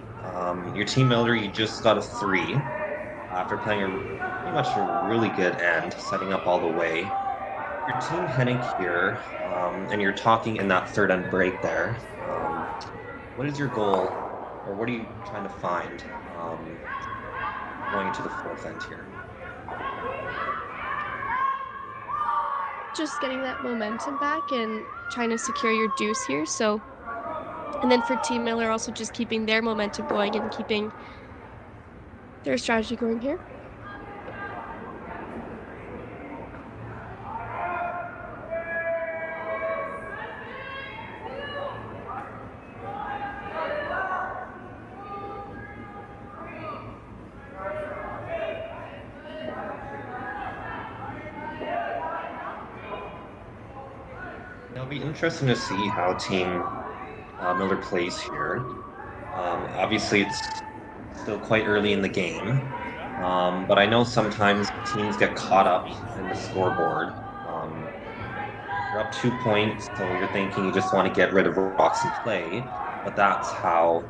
your Team Miller, you just got a 3 after playing pretty much a really good end, setting up all the way. Your Team Hennig here, and you're talking in that third end break there. What is your goal, or what are you trying to find going into the fourth end here? Just getting that momentum back and trying to secure your deuce here. And then for Team Miller, also just keeping their momentum going and keeping their strategy going here. It'll be interesting to see how Team Miller plays here. Obviously, it's still quite early in the game, but I know sometimes teams get caught up in the scoreboard. You're up 2 points, so you're thinking you just want to get rid of rocks and play, but that's how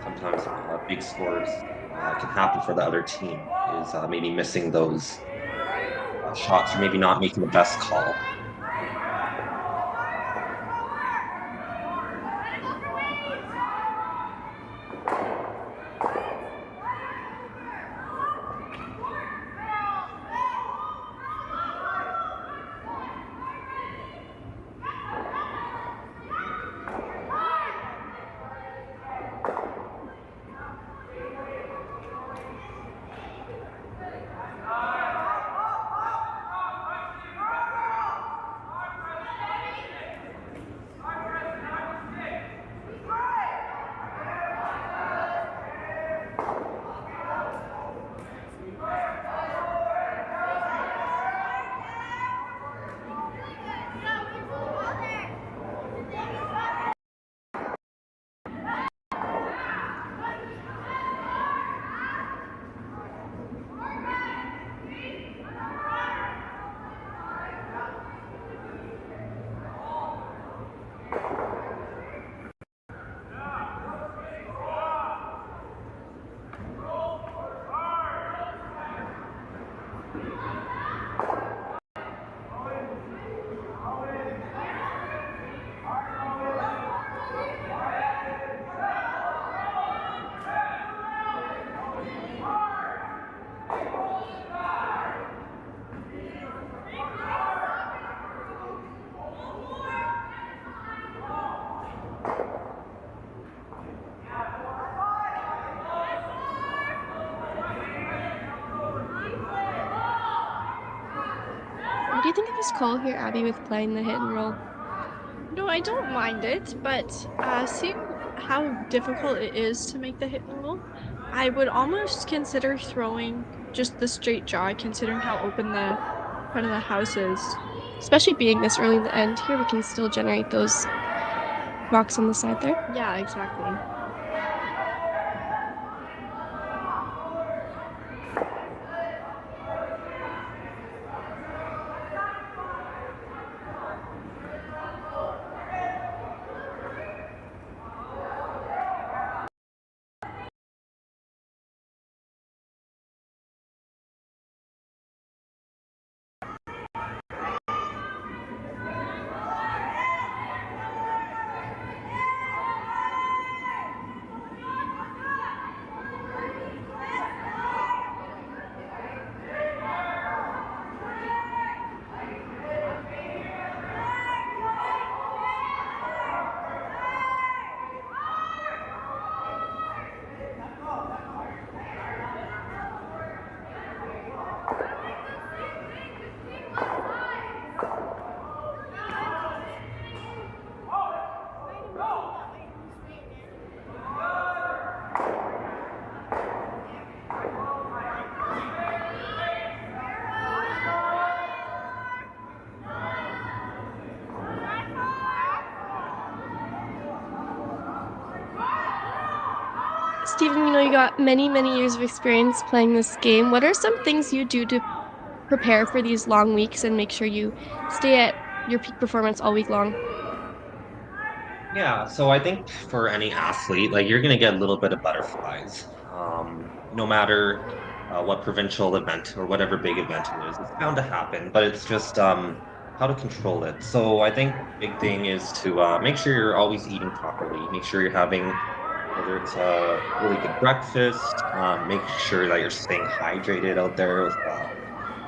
sometimes big scores can happen for the other team, is maybe missing those shots or maybe not making the best call. What do you think of this call here, Abby, with playing the hit and roll? No, I don't mind it, but seeing how difficult it is to make the hit and roll, I would almost consider throwing just the straight draw, considering how open the front of the house is. Especially being this early in the end here, we can still generate those rocks on the side there. Yeah, exactly. Steven, you know you got many, many years of experience playing this game. What are some things you do to prepare for these long weeks and make sure you stay at your peak performance all week long? Yeah, so I think for any athlete, like you're gonna get a little bit of butterflies, no matter what provincial event or whatever big event it is. It's bound to happen, but it's just how to control it. So I think big thing is to make sure you're always eating properly. Make sure you're having whether it's a really good breakfast, make sure that you're staying hydrated out there with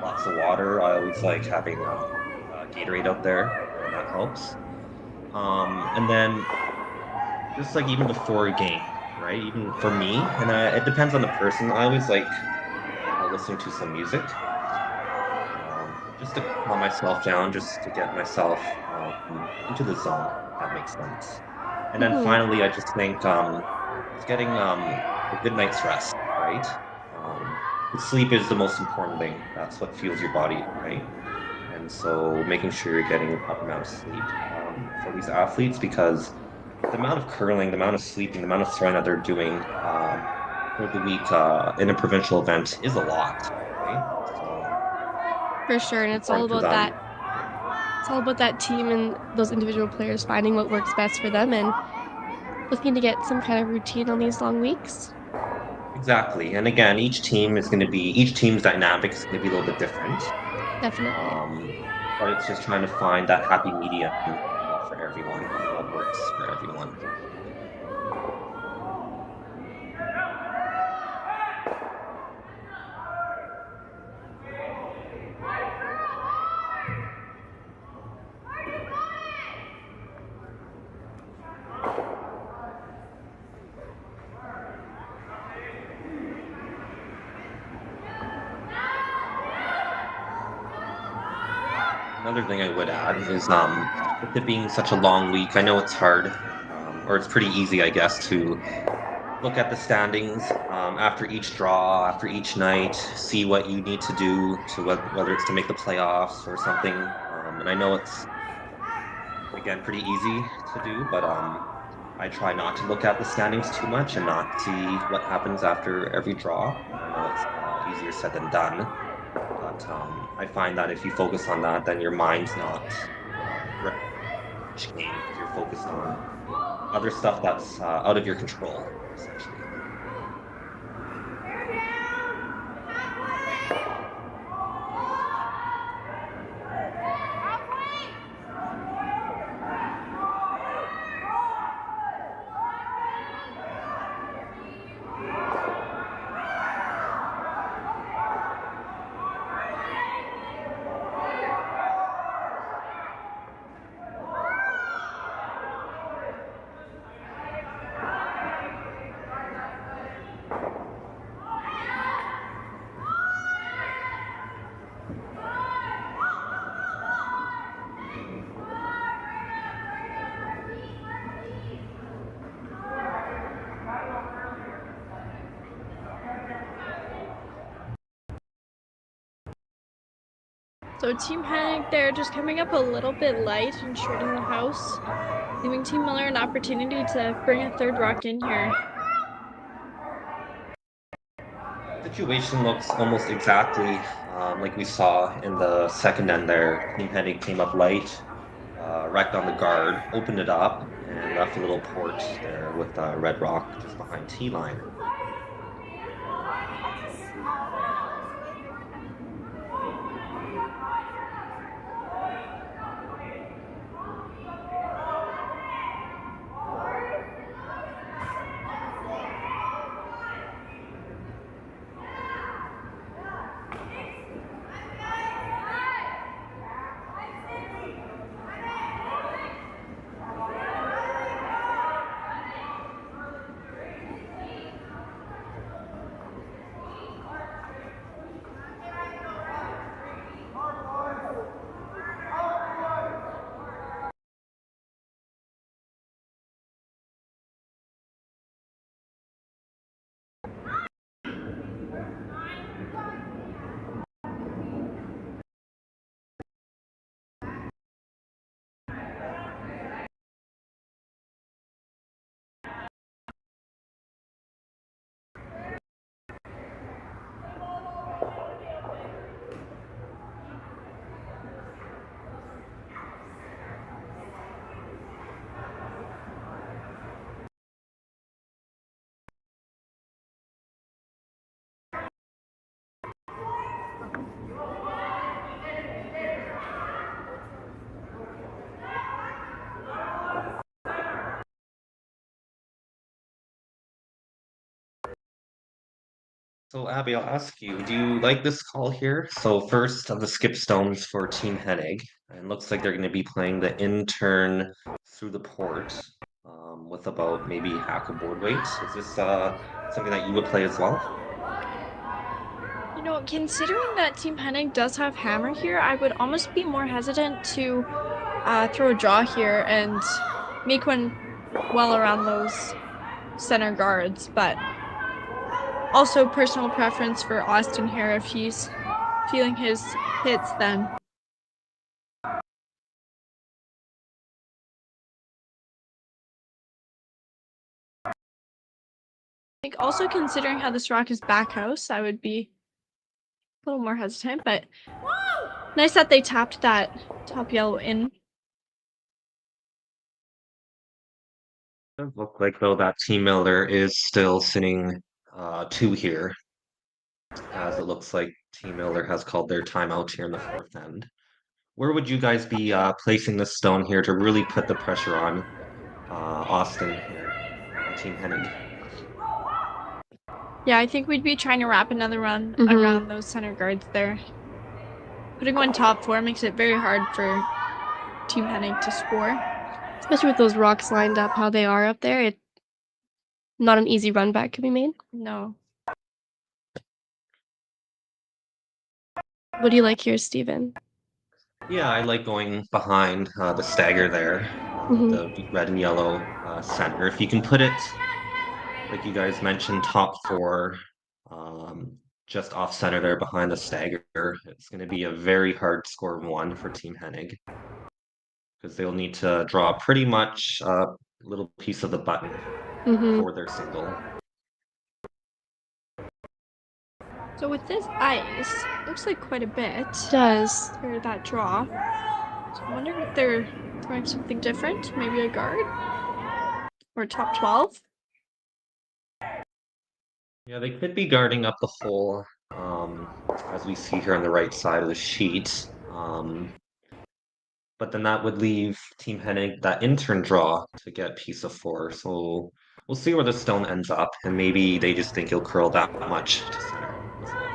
lots of water. I always like having Gatorade out there, and that helps. And then just like even before a game, right? Even for me, and it depends on the person. I always like listening to some music, just to calm myself down, just to get myself into the zone. If that makes sense. And then Mhm. finally, I just think it's getting a good night's rest, right? Um, Sleep is the most important thing. That's what fuels your body, right? And so making sure you're getting the proper amount of sleep for these athletes because the amount of curling, the amount of sleeping, the amount of throwing that they're doing for the week in a provincial event is a lot, right? So For sure, and it's important for them. it's all about that team and those individual players finding what works best for them and looking to get some kind of routine on these long weeks. Exactly. And again, each team's dynamic is going to be a little bit different. Definitely. But it's just trying to find that happy medium for everyone, what works for everyone. Another thing I would add is with it being such a long week, I know it's hard, or it's pretty easy, I guess, to look at the standings after each draw, after each night, see what you need to do to whether it's to make the playoffs or something. And I know it's again pretty easy to do, but I try not to look at the standings too much and not see what happens after every draw. I know it's easier said than done, but I find that if you focus on that, then your mind's not each game because you're focused on other stuff that's out of your control, essentially. So Team Hennig there just coming up a little bit light and shredding the house, giving Team Miller an opportunity to bring a third rock in here. Situation looks almost exactly like we saw in the second end there. Team Hennig came up light, wrecked on the guard, opened it up, and left a little port there with red rock just behind T-line. So Abby, I'll ask you, do you like this call here? So first of the skip stones for Team Hennig, and looks like they're going to be playing the intern through the port with about maybe half a board weight. Is this something that you would play as well? You know, considering that Team Hennig does have hammer here, I would almost be more hesitant to throw a draw here and make one well around those center guards, but also personal preference for Austin here. If he's feeling his hits, then I think also considering how this rock is back house, I would be a little more hesitant, but nice that they tapped that top yellow in. It does look like though that Team Miller is still sitting 2 here, as it looks like Team Miller has called their timeout here in the fourth end. Where would you guys be placing this stone here to really put the pressure on Austin here on Team Hennig? Yeah, I think we'd be trying to wrap another run around those center guards there. Putting one top four makes it very hard for Team Hennig to score. Especially with those rocks lined up how they are up there. It's not an easy run back can be made. No. What do you like here, Steven? Yeah, I like going behind the stagger there, the red and yellow center. If you can put it, like you guys mentioned, top four, just off center there behind the stagger, it's going to be a very hard score of 1 for Team Hennig, because they'll need to draw pretty much a little piece of the button for their single. So with this ice, looks like quite a bit. It does. For that draw. So I'm wondering if they're throwing something different. Maybe a guard? Or top 12? Yeah, they could be guarding up the hole, as we see here on the right side of the sheet. But then that would leave Team Hennig that intern draw to get piece of 4. So we'll see where the stone ends up, and maybe they just think he'll curl that much to center as well.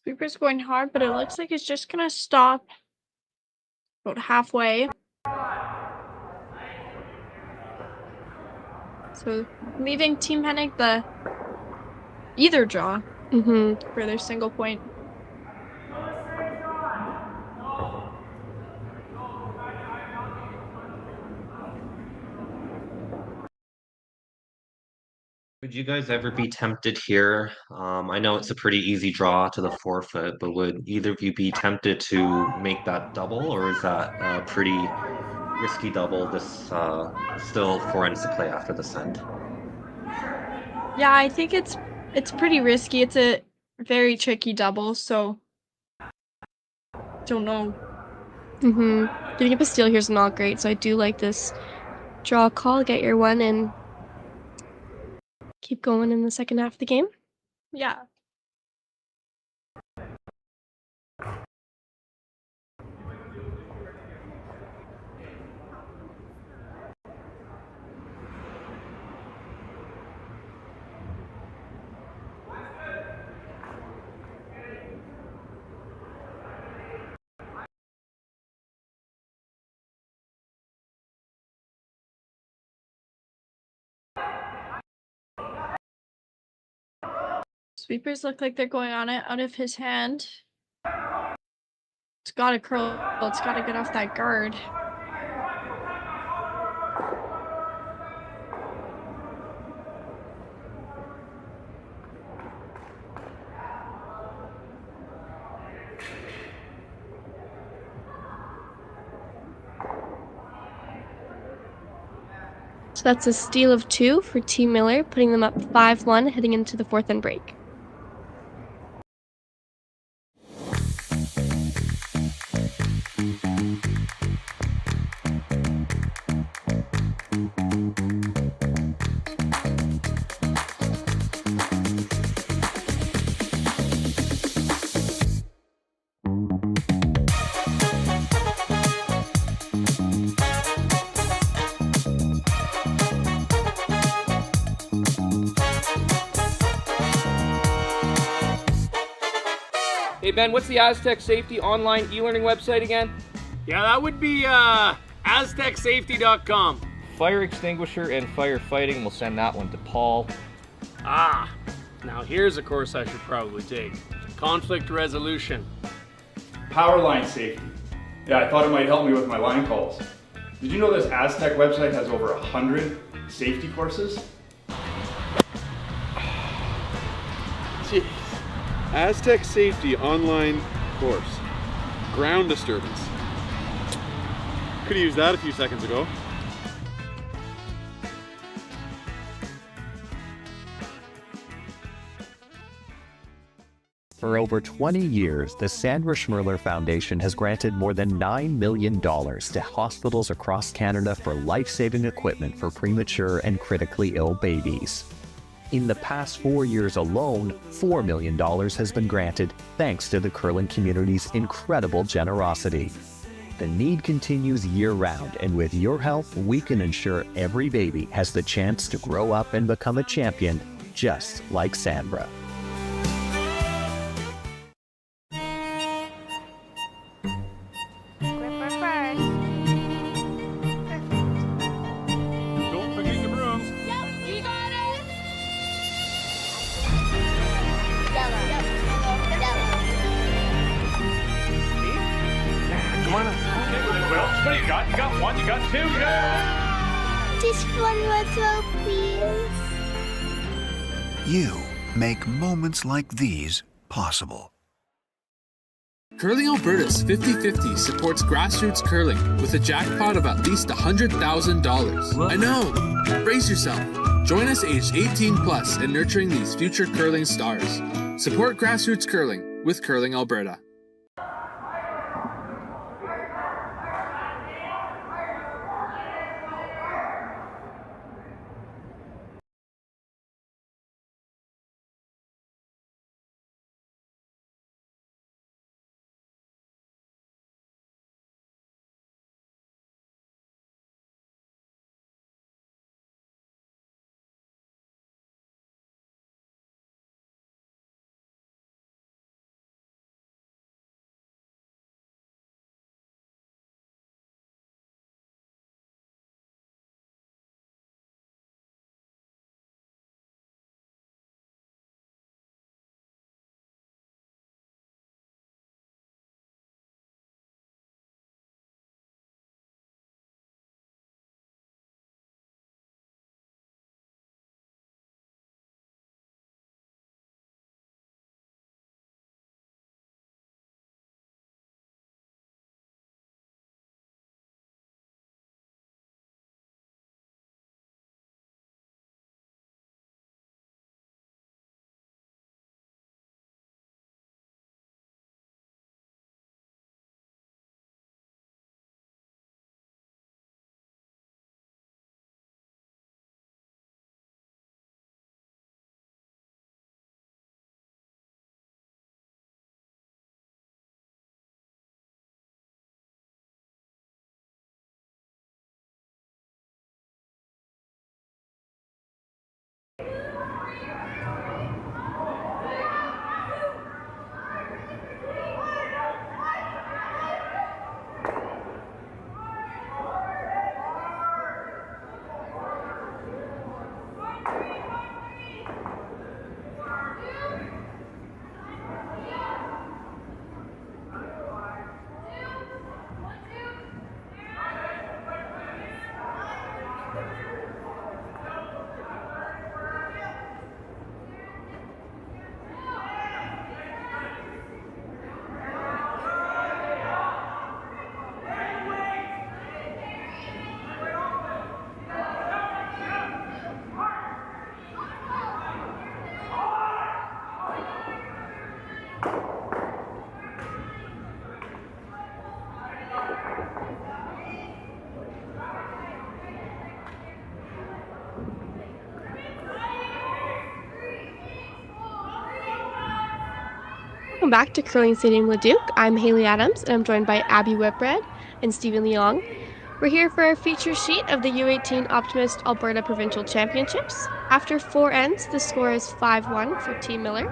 Sweeper's going hard, but it looks like it's just gonna stop about halfway. So leaving Team Hennig the either draw for their single point. Would you guys ever be tempted here? I know it's a pretty easy draw to the forefoot, but would either of you be tempted to make that double, or is that a pretty risky double? This still 4 ends to play after the send. Yeah, I think it's pretty risky. It's a very tricky double, so don't know. Giving up a steal here is not great, so I do like this draw call, get your one, and keep going in the second half of the game. Yeah. Sweepers look like they're going on it out of his hand. It's gotta curl. It's gotta get off that guard. So that's a steal of 2 for Team Miller, putting them up 5-1 heading into the fourth end break. Hey Ben, what's the Aztec Safety online e-learning website again? Yeah, that would be aztecsafety.com. Fire extinguisher and firefighting, we'll send that one to Paul. Ah, now here's a course I should probably take. Conflict resolution. Power line safety. Yeah, I thought it might help me with my line calls. Did you know this Aztec website has over 100 safety courses? Jeez. Aztec Safety online course. Ground disturbance. Could have used that a few seconds ago. For over 20 years, the Sandra Schmirler Foundation has granted more than $9 million to hospitals across Canada for life-saving equipment for premature and critically ill babies. In the past 4 years alone, $4 million has been granted thanks to the curling community's incredible generosity. The need continues year-round, and with your help, we can ensure every baby has the chance to grow up and become a champion, just like Sandra. Don't forget your brooms. Come on up. Okay, well, what do you got? You got one, you got two, you got... Just one more throw, please. You make moments like these possible. Curling Alberta's 50-50 supports grassroots curling with a jackpot of at least $100,000. I know! Brace yourself. Join us aged 18 plus in nurturing these future curling stars. Support grassroots curling with Curling Alberta. Welcome back to Curling Stadium Leduc. I'm Haley Adams, and I'm joined by Abby Whitbread and Stephen Leong. We're here for our feature sheet of the U18 Optimist Alberta Provincial Championships. After 4 ends, the score is 5-1 for Team Miller.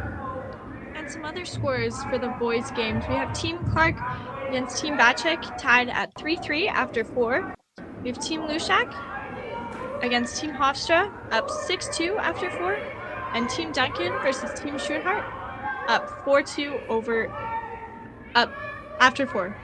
And some other scores for the boys' games. We have Team Clark against Team Bacek tied at 3-3 after 4. We have Team Lushak against Team Hofstra up 6-2 after 4. And Team Duncan versus Team Schoenhart up 4-2 after 4.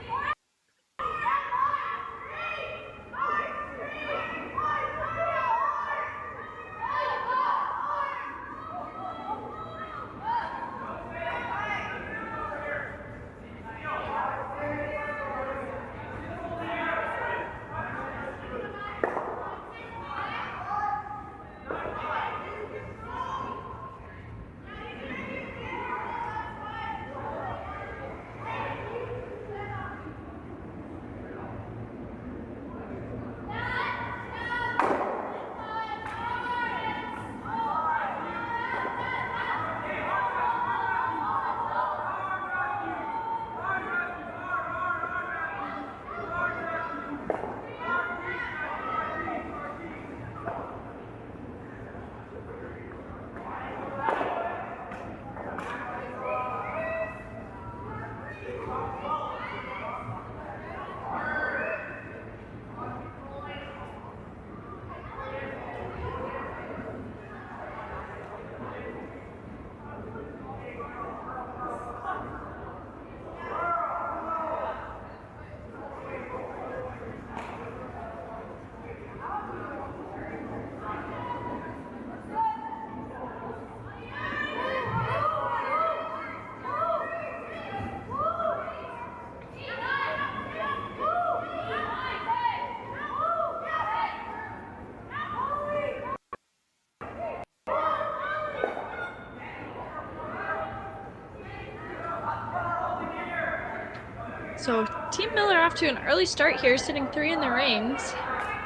So Team Miller off to an early start here, sitting 3 in the rings,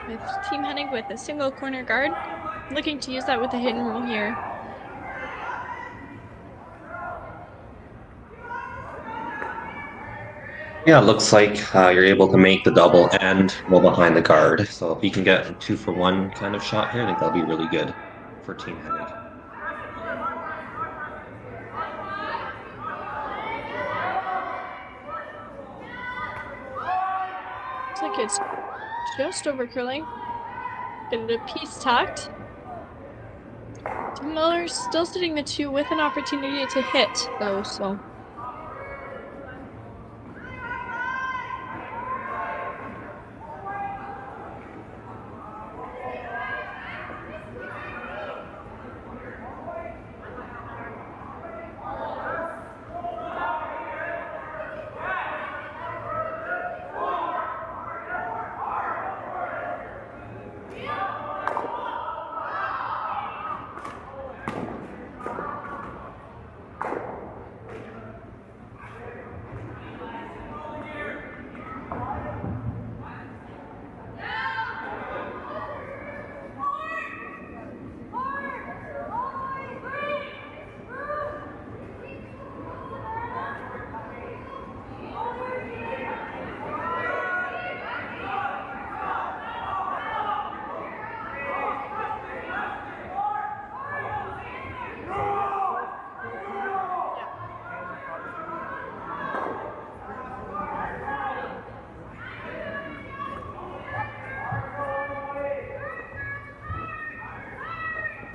with Team Hennig with a single corner guard, looking to use that with a hit and roll here. Yeah, it looks like you're able to make the double and roll behind the guard. So if you can get a 2-for-1 kind of shot here, I think that'll be really good for Team Hennig. Looks like it's just over curling. Get a piece tucked. Team Miller's still sitting the 2 with an opportunity to hit, though, so.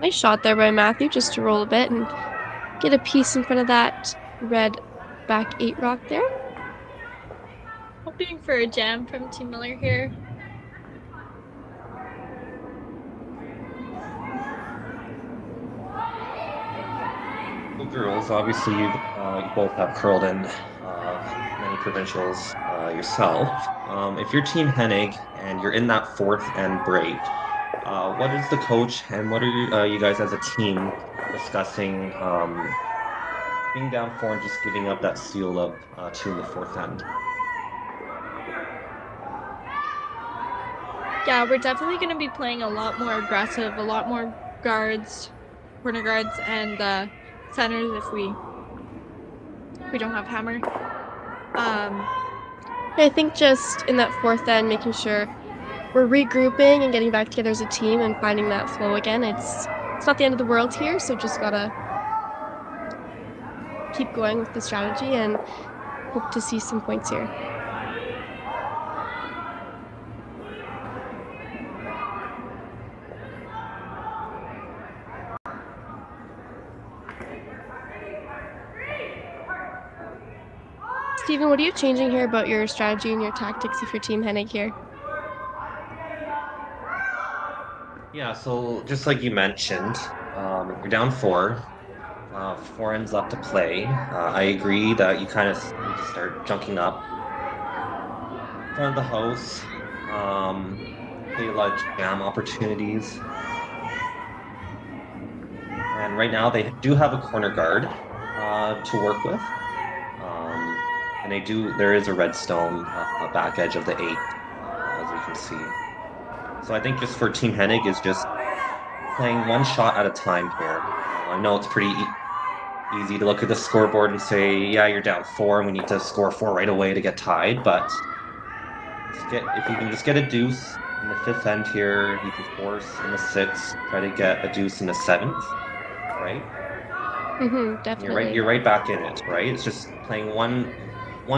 Nice shot there by Matthew, just to roll a bit and get a piece in front of that red back 8 rock there. Hoping for a jam from Team Miller here. girls, obviously you both have curled in many provincials yourself. If you're Team Hennig and you're in that fourth end break, what is the coach and what are you guys as a team discussing being down four and just giving up that seal of two in the fourth end? Yeah, we're definitely going to be playing a lot more aggressive, a lot more guards, corner guards, and centers if we don't have hammer. I think just in that fourth end, making sure we're regrouping and getting back together as a team and finding that flow again. It's not the end of the world here, so just gotta keep going with the strategy and hope to see some points here. Steven, what are you changing here about your strategy and your tactics if you're Team Hennig here? Yeah, so just like you mentioned, you're down four. Four ends left to play. I agree that you kind of need to start junking up front of the house. Play a lot of jam opportunities. And right now they do have a corner guard to work with. And there is a redstone back edge of the 8, as we can see. So I think just for Team Hennig is just playing one shot at a time here. I know it's pretty easy to look at the scoreboard and say, yeah, you're down 4 and we need to score 4 right away to get tied, but if you can just get a deuce in the 5th end here, you can force in the 6th, try to get a deuce in the 7th, right? Definitely. You're right back in it, right? It's just playing one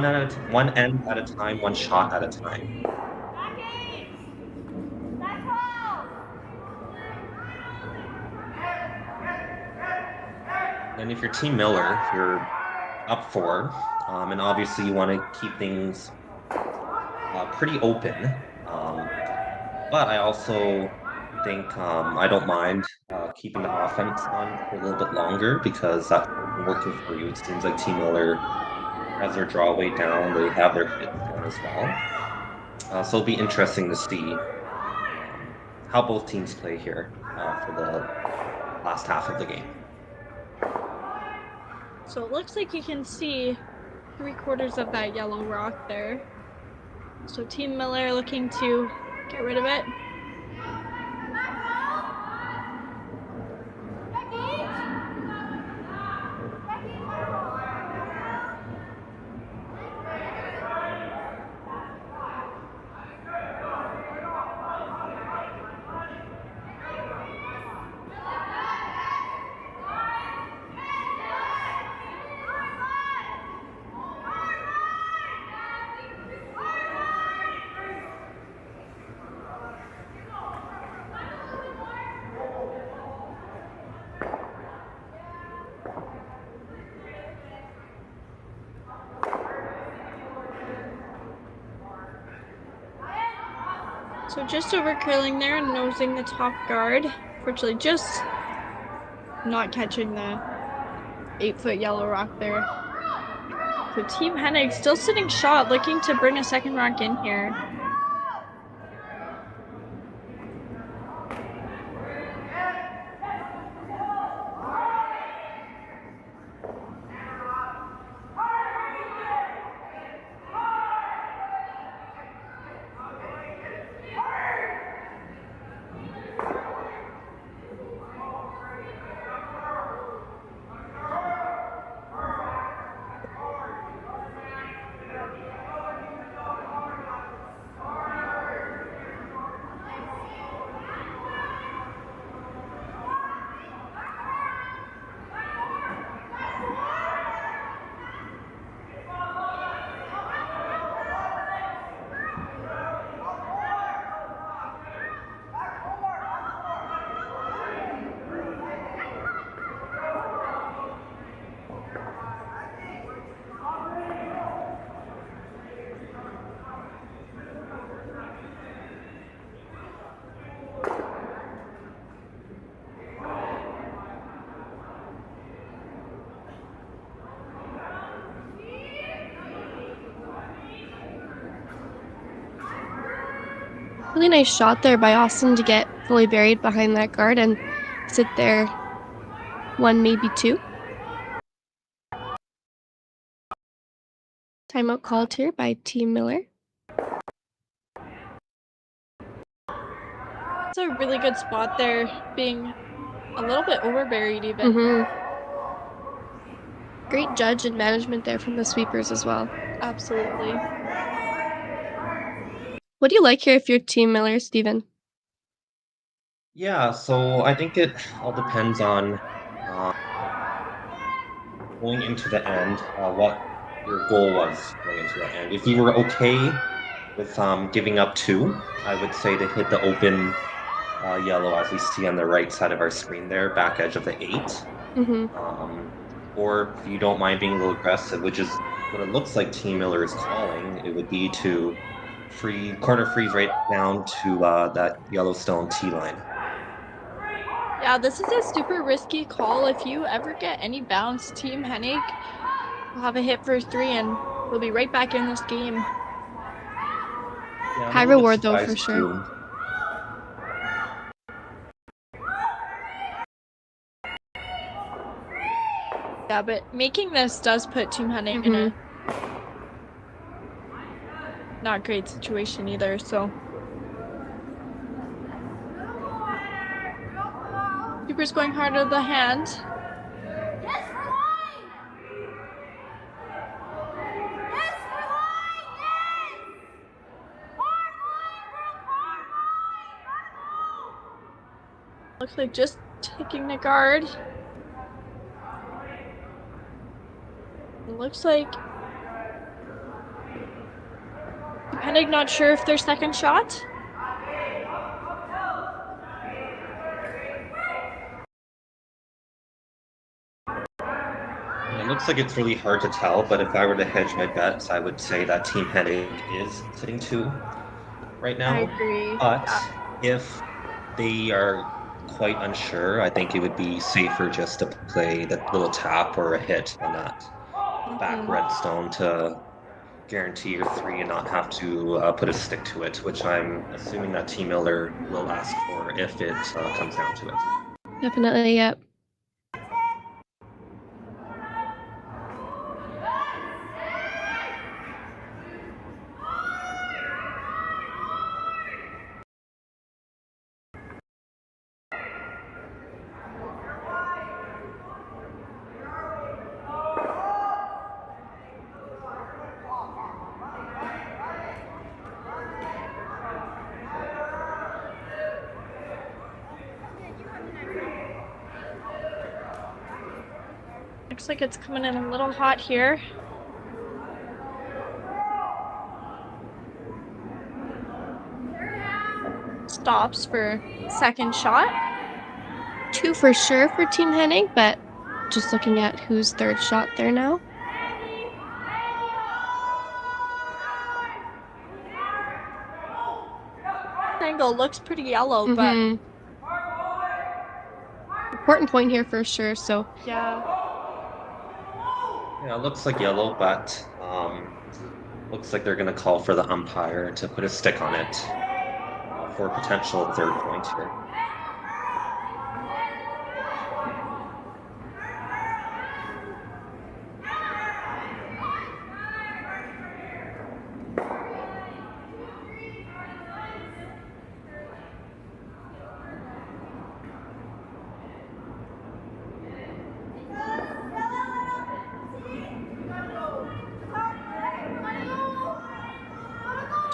end at a time, one shot at a time. And if you're Team Miller, you're up 4, and obviously you want to keep things pretty open. But I also think I don't mind keeping the offense on for a little bit longer because that's working for you. It seems like Team Miller has their draw weight down. They have their hits down as well. So it'll be interesting to see how both teams play here for the last half of the game. So it looks like you can see 3/4 of that yellow rock there. So Team Miller looking to get rid of it. So just over curling there and nosing the top guard. Fortunately, just not catching the 8-foot yellow rock there. So Team Hennig still sitting shot, looking to bring a second rock in here. Really nice shot there by Austin to get fully buried behind that guard and sit there 1, maybe 2. Timeout called here by Team Miller. It's a really good spot there, being a little bit overburied even. Great judge and management there from the sweepers as well. Absolutely. What do you like here if you're Team Miller, Steven? Yeah, so I think it all depends on going into the end, what your goal was going into the end. If you were okay with giving up 2, I would say to hit the open yellow as we see on the right side of our screen there, back edge of the 8. Or if you don't mind being a little aggressive, which is what it looks like Team Miller is calling, it would be to corner freeze right down to that Yellowstone T line. Yeah, this is a super risky call. If you ever get any bounce, Team Hennig will have a hit for 3 and we'll be right back in this game. Yeah, High reward though, for sure. Too. Yeah, but making this does put Team Hennig in a not great situation either, so. Keeper's going hard to the hand. Looks like just taking the guard. It looks like Hennig not sure if their second shot. It looks like it's really hard to tell, but if I were to hedge my bets, I would say that Team Hennig is sitting 2 right now. I agree. But if they are quite unsure, I think it would be safer just to play that little tap or a hit on that back redstone to guarantee your 3 and not have to put a stick to it, which I'm assuming that Team Miller will ask for if it comes down to it. Definitely, yep. Looks like it's coming in a little hot here. Stops for second shot. 2 for sure for Team Hennig, but just looking at who's third shot there now. Angle looks pretty yellow, but important point here for sure, so yeah. Yeah, it looks like yellow, but looks like they're going to call for the umpire to put a stick on it for a potential 3rd point here.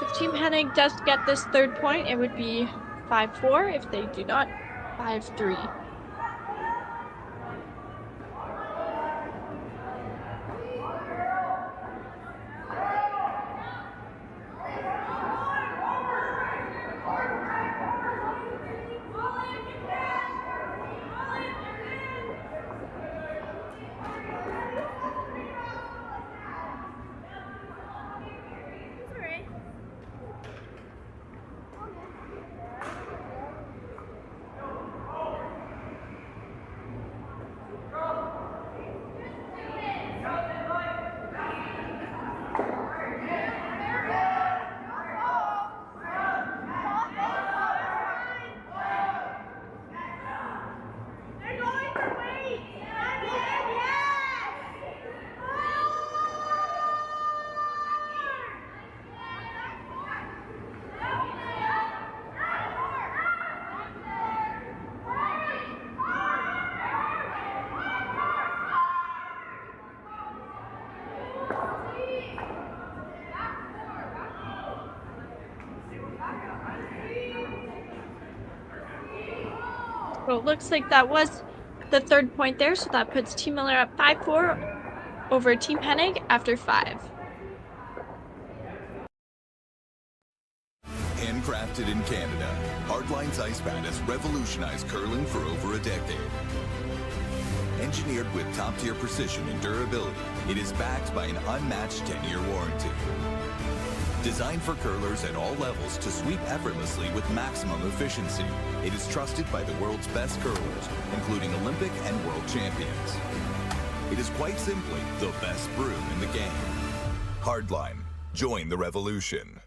If Team Hennig does get this 3rd point, it would be 5-4. If they do not, 5-3. So it looks like that was the third point there, so that puts Team Miller up 5-4 over Team Hennig after 5. Handcrafted in Canada, Hardline's Ice Pad has revolutionized curling for over a decade. Engineered with top-tier precision and durability, it is backed by an unmatched 10-year warranty. Designed for curlers at all levels to sweep effortlessly with maximum efficiency, it is trusted by the world's best curlers, including Olympic and world champions. It is quite simply the best broom in the game. Hardline. Join the revolution.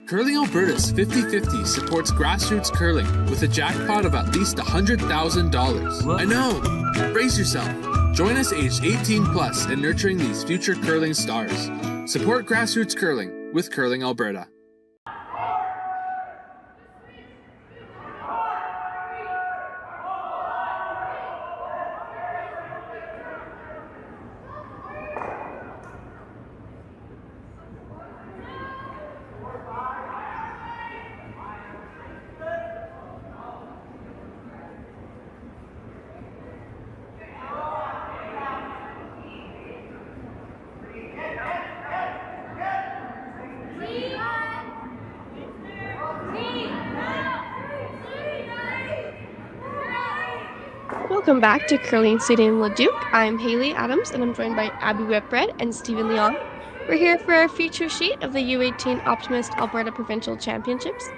Curling Alberta's 50/50 supports grassroots curling with a jackpot of at least $100,000. I know! Brace yourself. Join us aged 18 plus in nurturing these future curling stars. Support grassroots curling with Curling Alberta. Welcome back to Curling Stadium Leduc. I'm Haley Adams and I'm joined by Abby Whitbread and Stephen Leon. We're here for our feature sheet of the U18 Optimist Alberta Provincial Championships.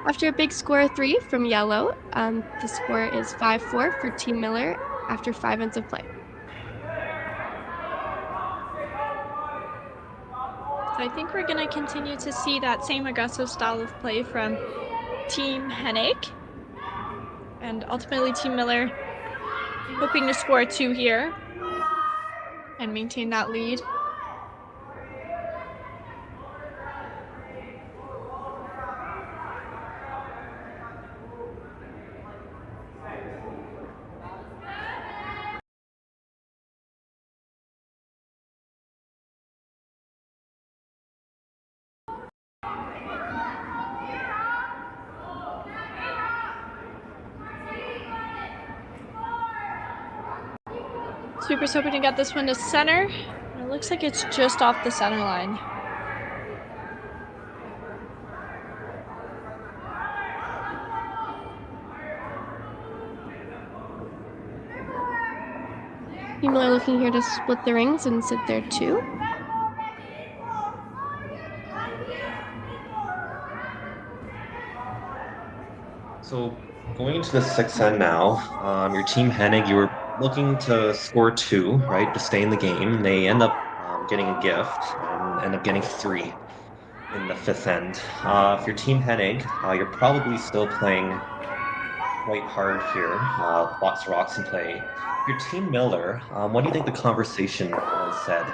After a big score of 3 from Yellow, the score is 5-4 for Team Miller after 5 ends of play. So I think we're going to continue to see that same aggressive style of play from Team Hennig. And ultimately Team Miller hoping to score 2 here and maintain that lead. Super's hoping to get this one to center. It looks like it's just off the center line. People are looking here to split the rings and sit there too. So going into the sixth end now, your team Hennig, you were looking to score 2, right, to stay in the game. They end up getting a gift and end up getting 3 in the fifth end. If your team Hennig, you're probably still playing quite hard here. Lots of rocks in play. If your team Miller, what do you think the conversation was said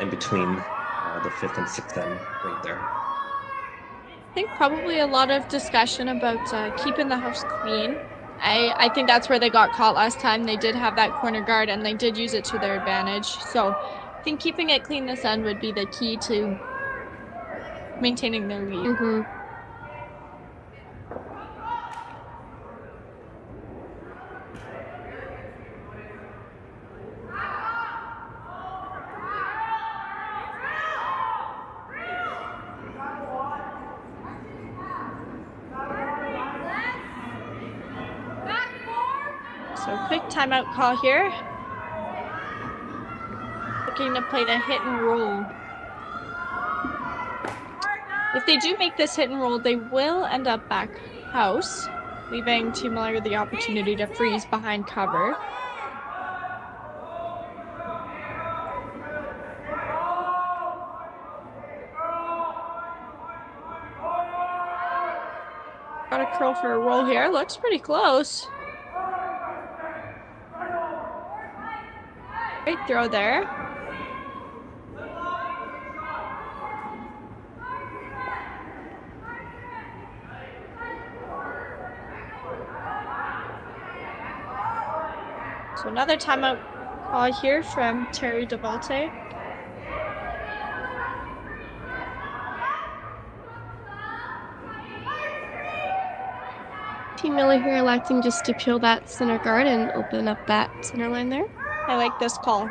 in between the fifth and sixth end right there? I think probably a lot of discussion about keeping the house clean. I think that's where they got caught last time. They did have that corner guard and they did use it to their advantage. So I think keeping it clean this end would be the key to maintaining their lead. Mm-hmm. So quick timeout call here. Looking to play the hit and roll. If they do make this hit and roll, they will end up back house, leaving Team Miller the opportunity to freeze behind cover. Got a curl for a roll here. Looks pretty close. Great throw there. So another timeout call here from Terry DeValte. Team Miller here electing just to peel that center guard and open up that center line there. I like this call.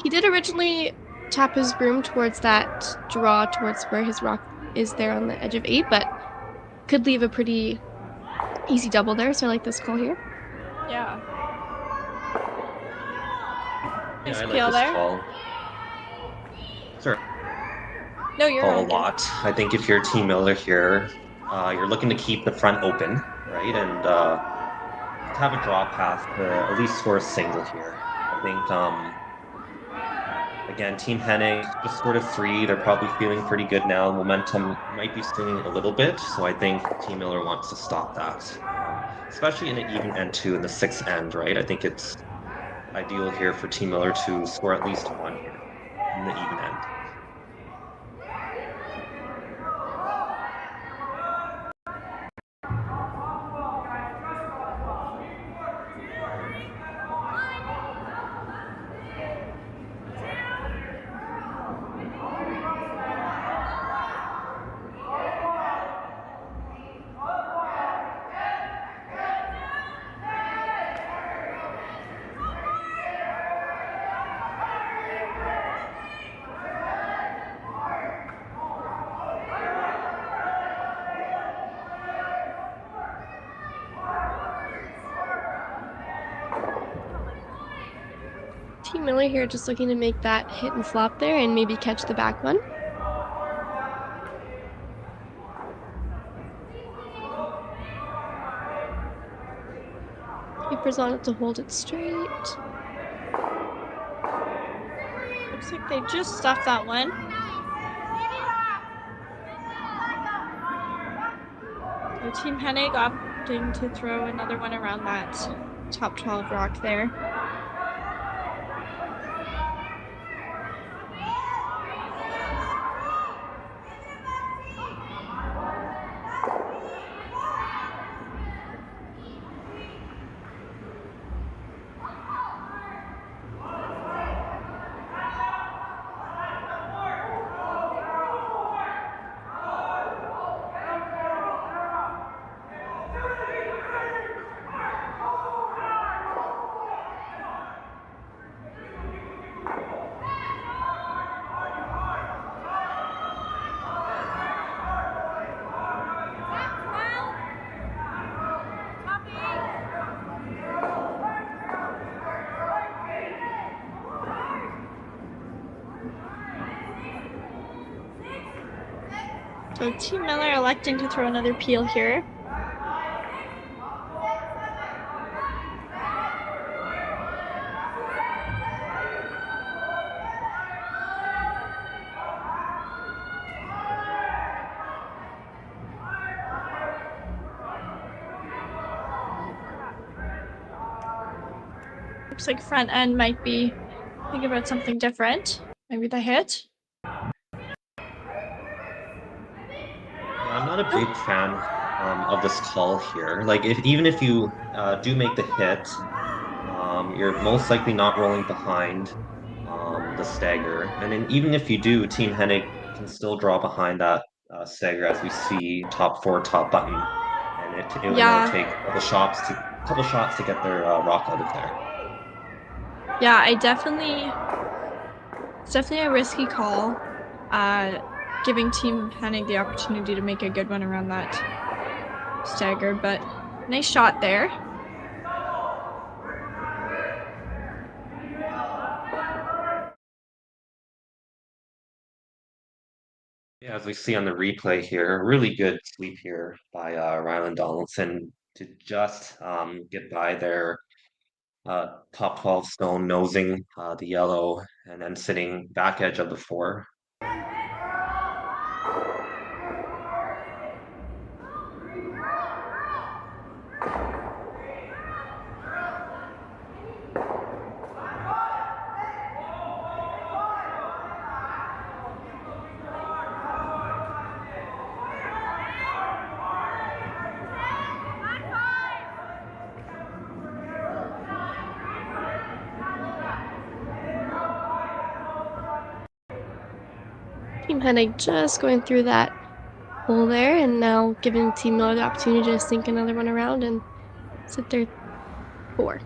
He did originally tap his broom towards that draw towards where his rock is there on the edge of 8, but could leave a pretty easy double there, so I like this call here. Yeah. Yeah, I like peel this there. call. Sure. No, you're Call all a lot. I think if you're Team Miller here, you're looking to keep the front open, right? And have a draw path to at least score a single here. I think, again, Team Hennig just sort of free. They're probably feeling pretty good now. Momentum might be swinging a little bit, so I think Team Miller wants to stop that, especially in an even end two in the sixth end, right? I think it's ideal here for Team Miller to score at least one here in the even end. Team Miller here just looking to make that hit and flop there and maybe catch the back one. Keepers on it to hold it straight. Looks like they just stuffed that one. So Team Hennig opting to throw another one around that top 12 rock there. So Team Miller electing to throw another peel here. Looks like front end might be thinking about something different. Maybe the hit. I'm not a big fan of this call here. Like, even if you do make the hit, you're most likely not rolling behind the stagger. And then even if you do, Team Hennig can still draw behind that stagger, as we see top 4, top button, and it will now take a couple shots to get their rock out of there. Yeah, it's definitely a risky call. Giving Team Hennig the opportunity to make a good one around that stagger, but nice shot there. Yeah, as we see on the replay here, a really good sweep here by Ryland Donaldson to just get by their top 12 stone, nosing the yellow, and then sitting back edge of the 4. Team Hennig just going through that hole there, and now giving Team Miller the opportunity to sink another one around and sit there 4.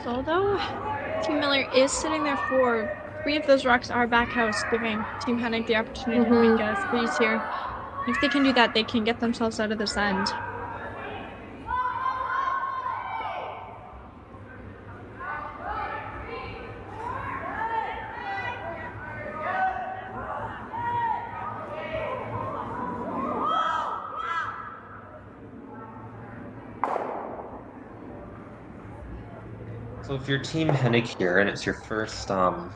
Although Team Miller is sitting there 4, 3 of those rocks are back house, giving Team Hennig the opportunity to make a freeze here. If they can do that, they can get themselves out of this end. So if you're Team Hennig here and it's your first of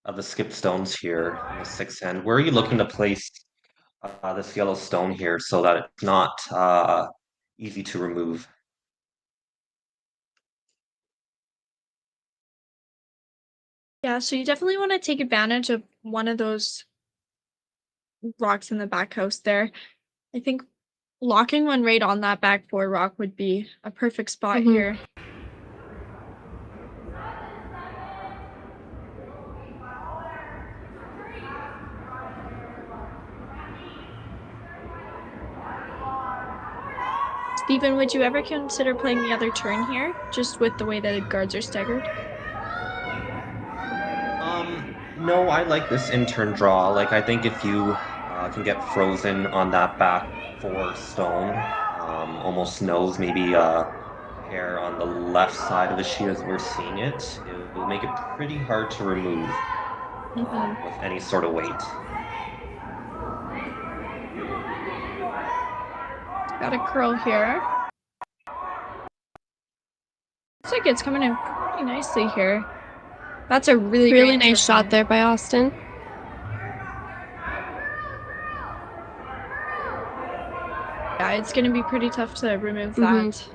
the skip stones here in the 6th end, where are you looking to place this yellow stone here so that it's not easy to remove? Yeah, so you definitely want to take advantage of one of those rocks in the back house there. I think locking one right on that back 4 rock would be a perfect spot here. Steven, would you ever consider playing the other turn here, just with the way that the guards are staggered? No, I like this in-turn draw. Like, I think if you can get frozen on that back 4 stone, almost nose, maybe hair on the left side of the sheet as we're seeing it, it will make it pretty hard to remove with any sort of weight. Got a curl here. Looks like it's coming in pretty nicely here. That's a really nice shot there by Austin. Yeah, it's going to be pretty tough to remove that.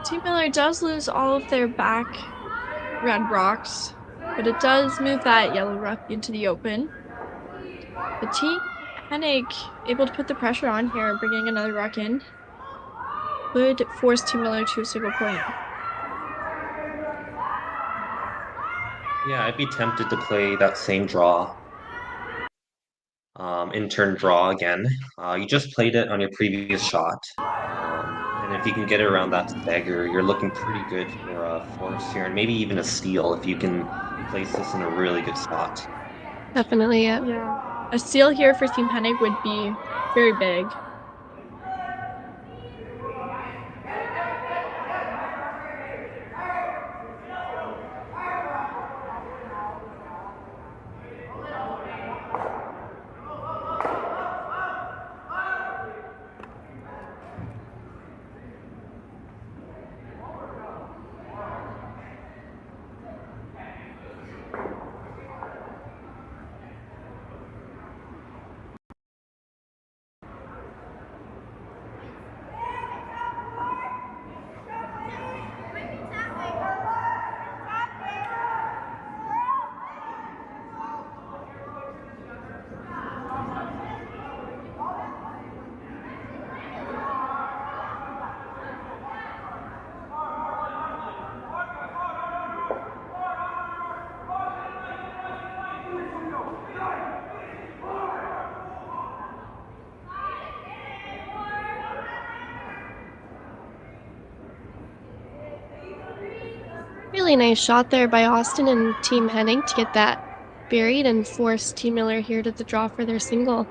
Team Miller does lose all of their back red rocks, but it does move that yellow rock into the open. The Team Hennig able to put the pressure on here, bringing another rock in. Would force Team Miller to a single point. Yeah, I'd be tempted to play that same draw. In-turn draw again. You just played it on your previous shot. And if you can get it around that stagger, you're looking pretty good for a force here, and maybe even a steal if you can place this in a really good spot. Definitely, yeah. A steal here for Team Hennig would be very big. really nice shot there by Austin and Team Henning to get that buried and force Team Miller here to the draw for their single.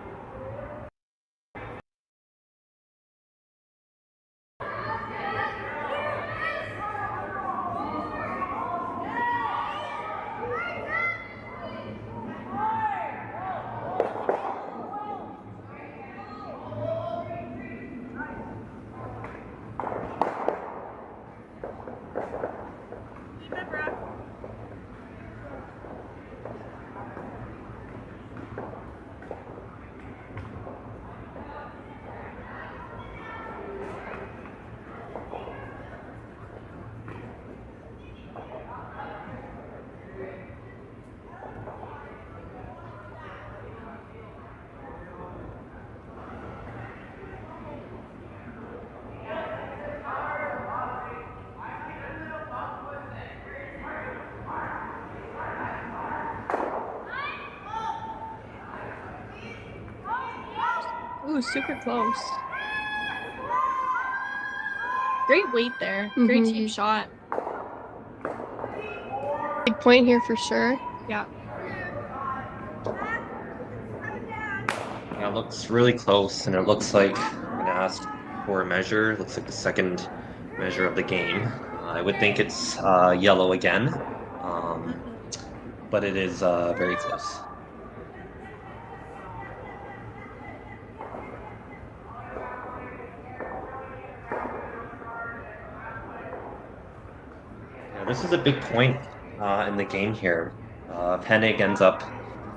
Ooh, super close. Great weight there. Great team shot. Big point here for sure. Yeah. Yeah, it looks really close, and it looks like I'm going to ask for a measure. It looks like the second measure of the game. I would think it's yellow again, but it is very close. Yeah, this is a big point in the game here. If Hennig ends up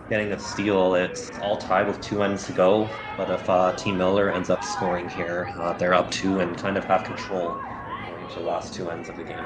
getting a steal, it's all tied with 2 ends to go. But if Team Miller ends up scoring here, they're up 2 and kind of have control going to the last 2 ends of the game.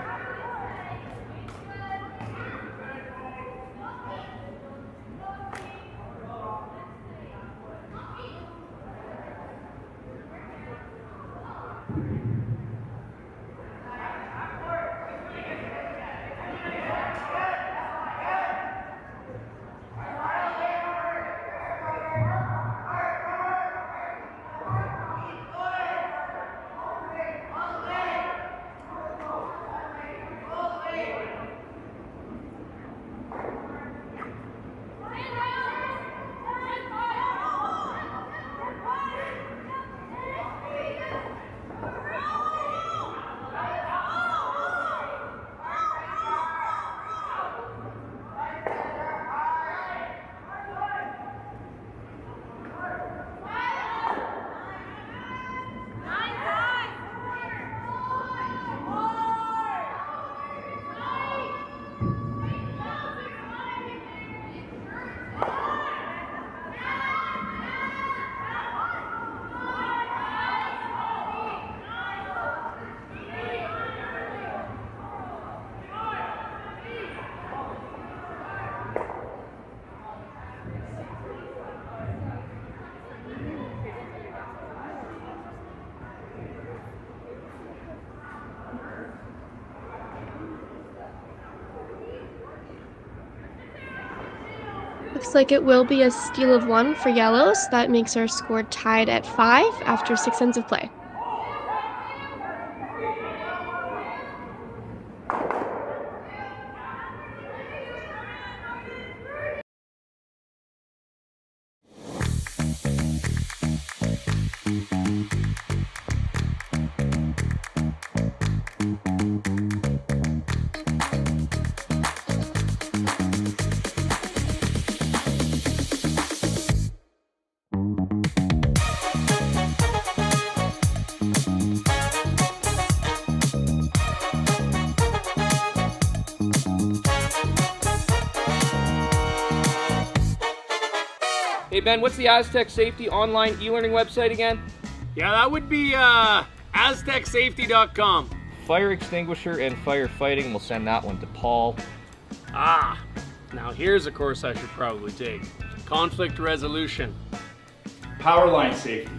Looks like it will be a steal of 1 for yellows. That makes our score tied at 5 after 6 ends of play. Hey Ben, what's the Aztec Safety online e-learning website again? Yeah, that would be aztecsafety.com. Fire extinguisher and firefighting, we'll send that one to Paul. Ah, now here's a course I should probably take. Conflict resolution. Power line safety.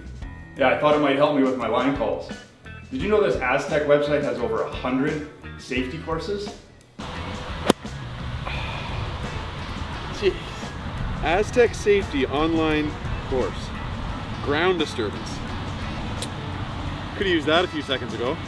Yeah, I thought it might help me with my line calls. Did you know this Aztec website has over 100 safety courses? Jeez. Aztec Safety online course. Ground disturbance. Could have used that a few seconds ago.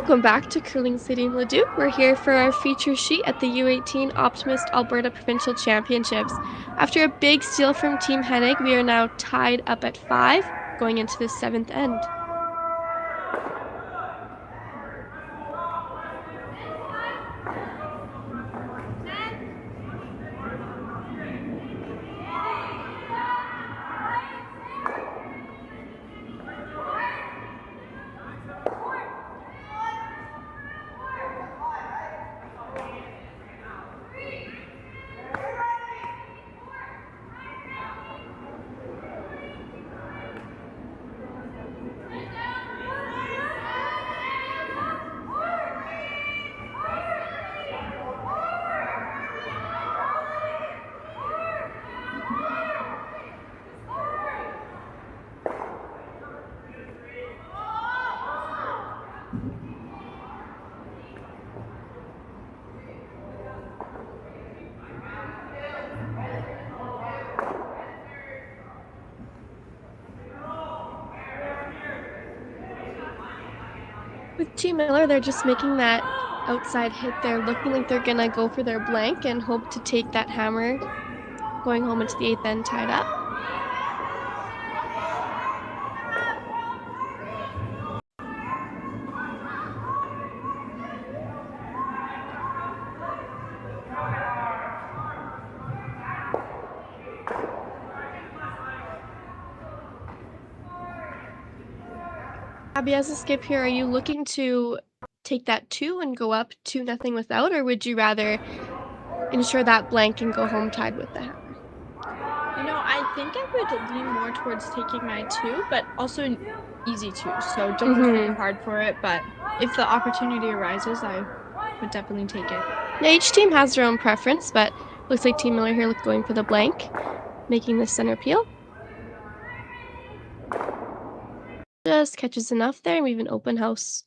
Welcome back to Curling City in Leduc. We're here for our feature sheet at the U18 Optimist Alberta Provincial Championships. After a big steal from Team Hennig, we are now tied up at 5, going into the 7th end. With Team Miller, they're just making that outside hit there, looking like they're gonna go for their blank and hope to take that hammer, going home into the 8th end tied up. Abby, as a skip here, are you looking to take that 2 and go up 2-0 without, or would you rather ensure that blank and go home tied with the hammer? You know, I think I would lean more towards taking my 2, but also an easy 2, so don't push super hard for it, but if the opportunity arises, I would definitely take it. Now, each team has their own preference, but looks like Team Miller here going for the blank, making the center peel. Just catches enough there, and we have an open house.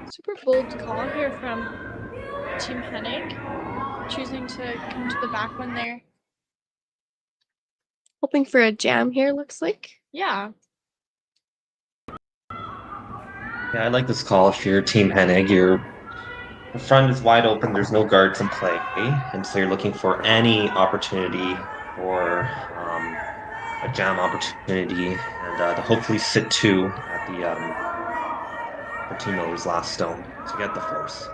Super bold call here from Team Hennig, choosing to come to the back one there. Hoping for a jam here, looks like. Yeah. Yeah, I like this call if you're Team Hennig. The front is wide open, there's no guards in play, and so you're looking for any opportunity or a jam opportunity, and to hopefully sit 2 at the for Team Miller's last stone to get the force.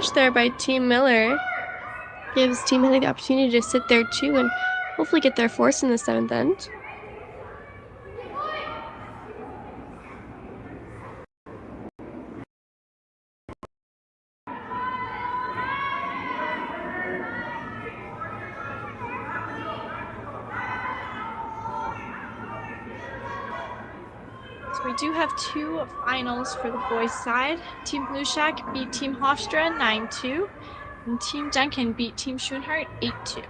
Flash there by Team Miller gives Team Hennig the opportunity to sit there too and hopefully get their force in the 7th end. So we do have two finals for the boys' side. Team Blue Shack beat Team Hofstra 9-2, and Team Duncan beat Team Schoenhart 8-2.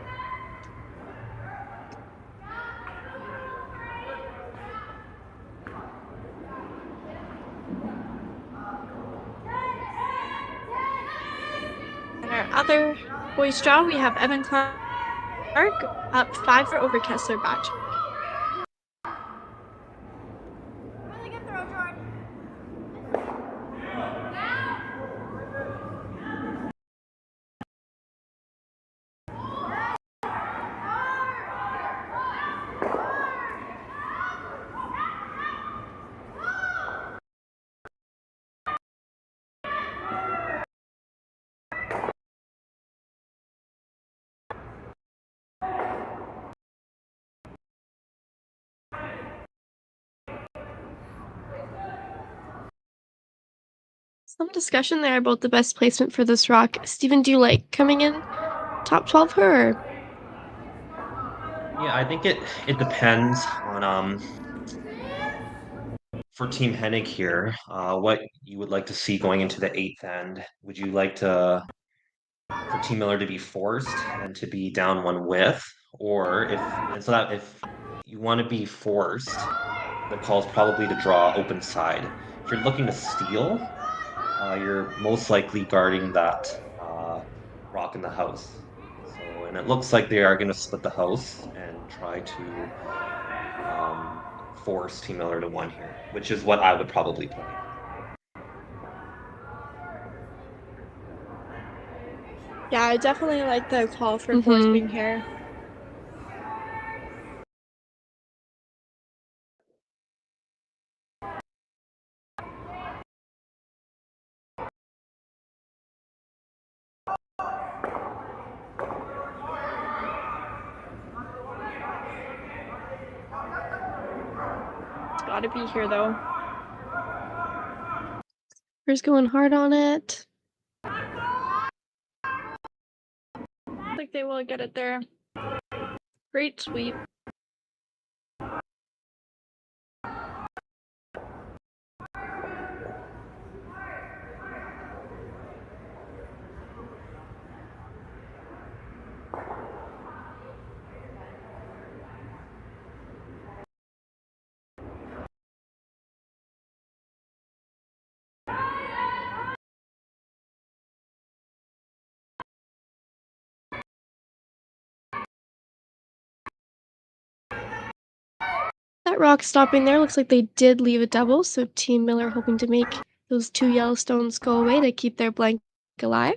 And our other boys' draw, we have Evan Clark up 5 over Kessler Batch. Some discussion there about the best placement for this rock. Steven, do you like coming in top 12 her? Or? Yeah, I think it depends on for Team Hennig here, what you would like to see going into the 8th end. Would you like for Team Miller to be forced and to be down one with, or if you want to be forced, the call is probably to draw open side. If you're looking to steal, you're most likely guarding that rock in the house. So, and it looks like they are going to split the house and try to force Team Miller to 1 here, which is what I would probably play. Yeah, I definitely like the call for forcing here. It's gotta be here though. Who's going hard on it? I think they will get it there. Great sweep. That rock stopping there looks like they did leave a double, so Team Miller hoping to make those 2 Yellowstones go away to keep their blank alive.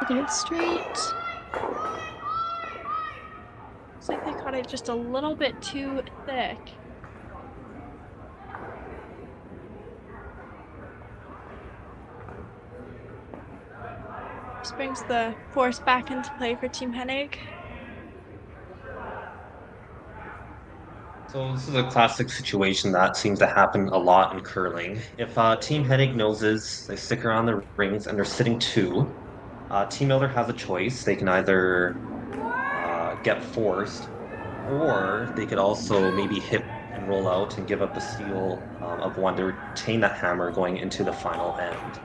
Getting it straight. Looks like they caught it just a little bit too thick. This brings the force back into play for Team Hennig. So this is a classic situation that seems to happen a lot in curling. If Team Hennig noses, they stick around the rings and they're sitting 2, Team Miller has a choice. They can either get forced, or they could also maybe hit and roll out and give up the steal of 1 to retain that hammer going into the final end.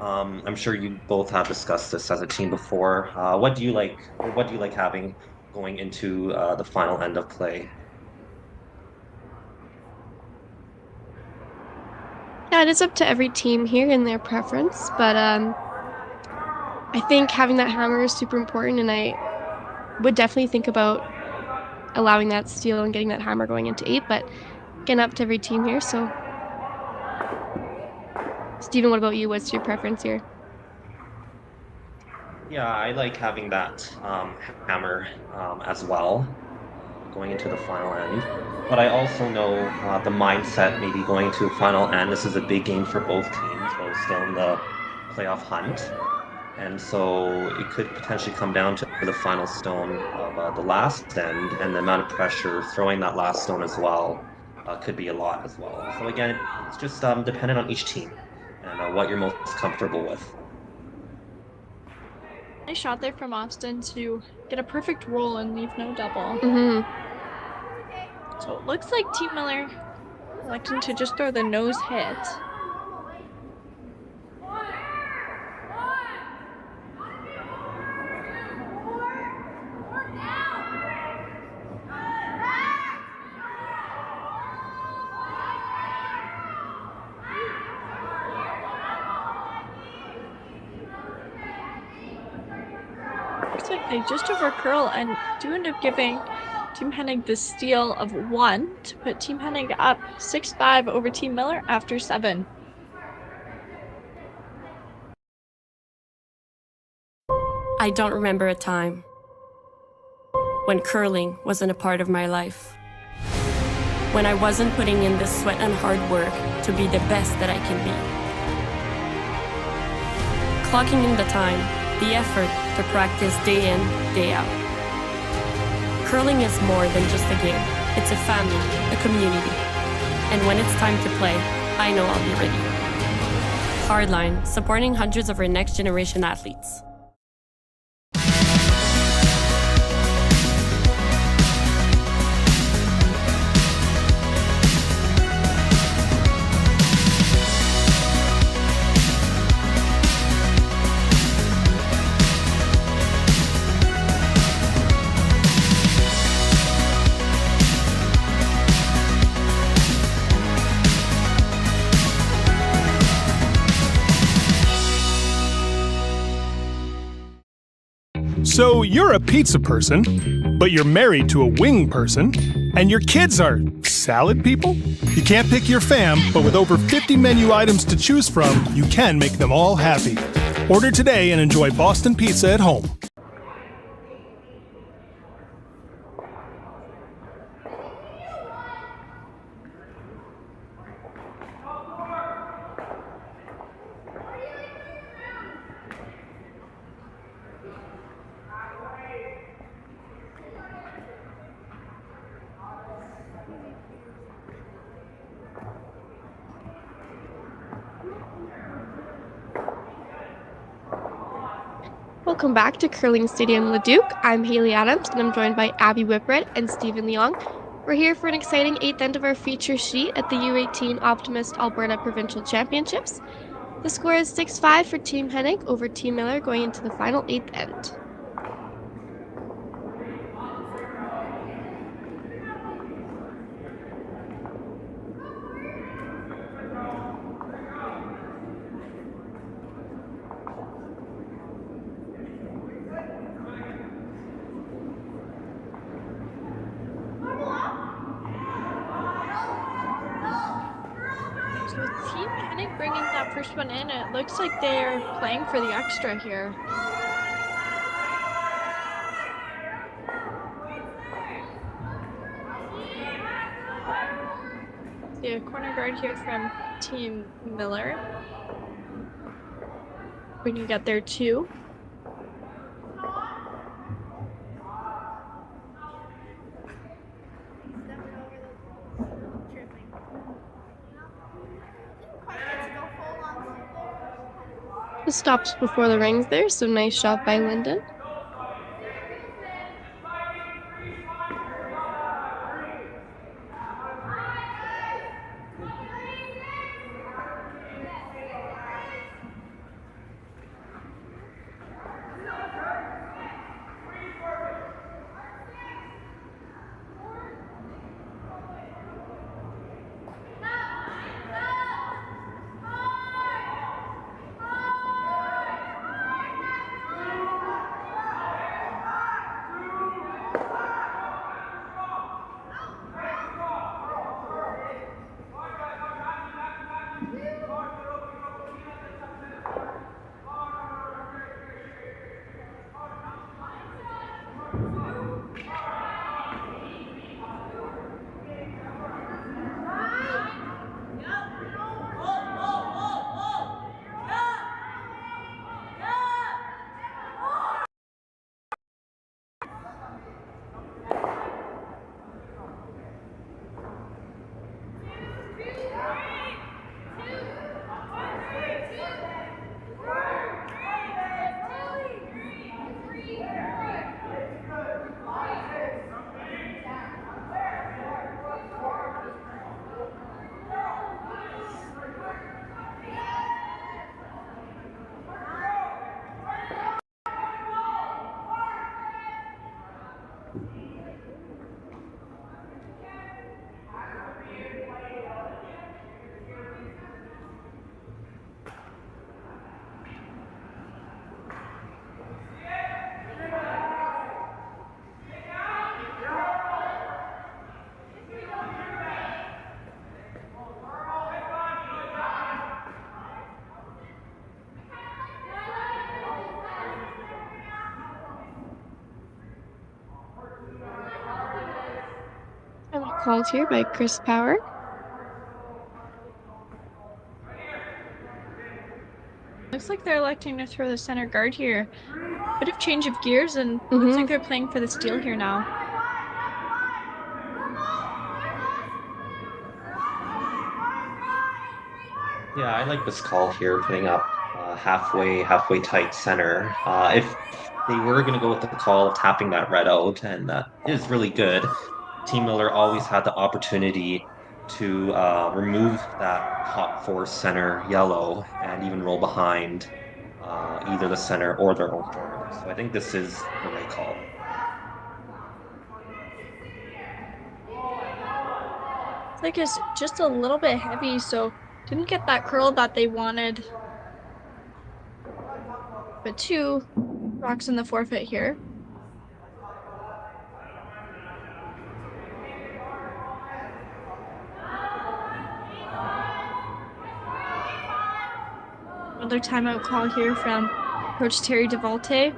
I'm sure you both have discussed this as a team before. What do you like, or what do you like having going into the final end of play? Yeah, it is up to every team here and their preference, but I think having that hammer is super important, and I would definitely think about allowing that steal and getting that hammer going into 8, but again, up to every team here, so. Steven, what about you? What's your preference here? Yeah, I like having that hammer as well, going into the final end. But I also know the mindset maybe going to a final end. This is a big game for both teams, both still in the playoff hunt. And so it could potentially come down to the final stone of the last end, and the amount of pressure throwing that last stone as well could be a lot as well. So again, it's just dependent on each team and what you're most comfortable with. Nice shot there from Austin to get a perfect roll and leave no double. So it looks like Team Miller electing to just throw the nose hit. Looks like they just overcurl and do end up giving Team Hennig the steal of 1 to put Team Hennig up 6-5 over Team Miller after 7. I don't remember a time when curling wasn't a part of my life. When I wasn't putting in the sweat and hard work to be the best that I can be. Clocking in the time, the effort to practice day in, day out. Curling is more than just a game. It's a family, a community. And when it's time to play, I know I'll be ready. Hardline, supporting hundreds of our next generation athletes. So you're a pizza person, but you're married to a wing person, and your kids are salad people? You can't pick your fam, but with over 50 menu items to choose from, you can make them all happy. Order today and enjoy Boston pizza at home. Welcome back to Curling Stadium Leduc. I'm Haley Adams, and I'm joined by Abby Whipwreght and Stephen Leong. We're here for an exciting 8th end of our feature sheet at the U18 Optimist Alberta Provincial Championships. The score is 6-5 for Team Hennig over Team Miller going into the final 8th end. So with Team Hennig bringing that first one in, it looks like they're playing for the extra here. See a corner guard here from Team Miller. Bringing it there too. The stops before the rings there, so nice shot by Lyndon. called here by Chris Power. Looks like they're electing to throw the center guard here. Bit of change of gears, and looks like they're playing for the steal here now. Yeah, I like this call here, putting up halfway tight center. If they were going to go with the call of tapping that red out, and that is really good. Team Miller always had the opportunity to remove that top four center yellow and even roll behind either the center or their own forward. So I think this is the right call. It's like it's just a little bit heavy, so didn't get that curl that they wanted. But 2 rocks in the forfeit here. Another timeout call here from Coach Terry DeValte.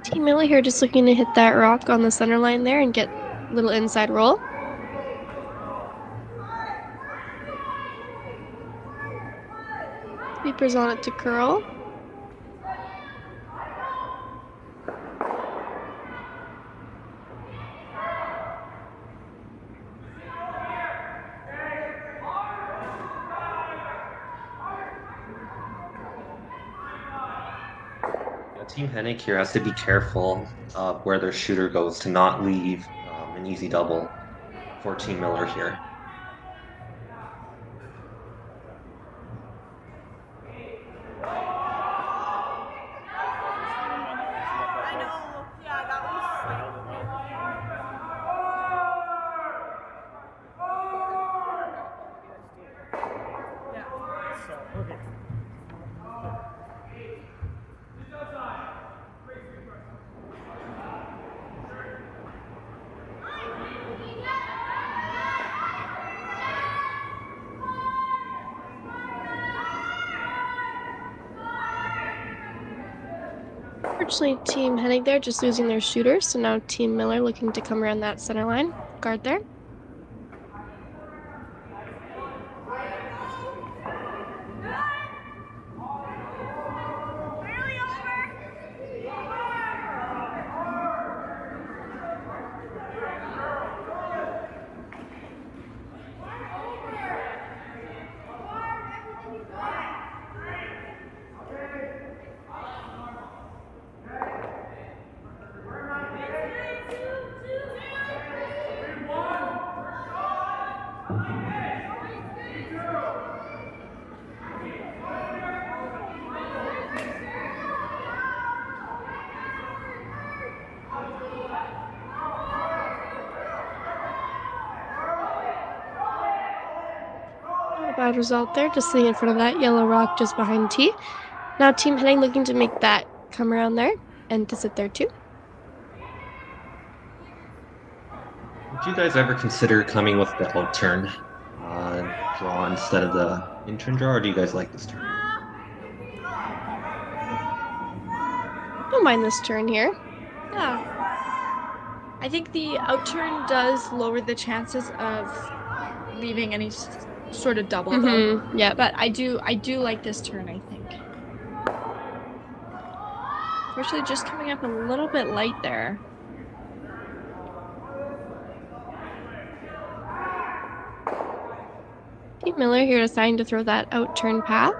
Team Miller here just looking to hit that rock on the center line there and get a little inside roll. Sweepers on it to curl. Team Hennig here has to be careful of where their shooter goes to not leave an easy double for Team Miller here. Unfortunately, Team Hennig there just losing their shooter, so now Team Miller looking to come around that center line. Guard there. Bad result there, just sitting in front of that yellow rock just behind T. Now Team Hennig looking to make that come around there and to sit there too. Would you guys ever consider coming with the out turn draw instead of the in turn draw, or do you guys like this turn? Don't mind this turn here. Yeah. I think the out turn does lower the chances of leaving any sort of double though. Yeah, but I do like this turn, I think. Unfortunately, just coming up a little bit light there. Team Miller here assigned to throw that out turn path.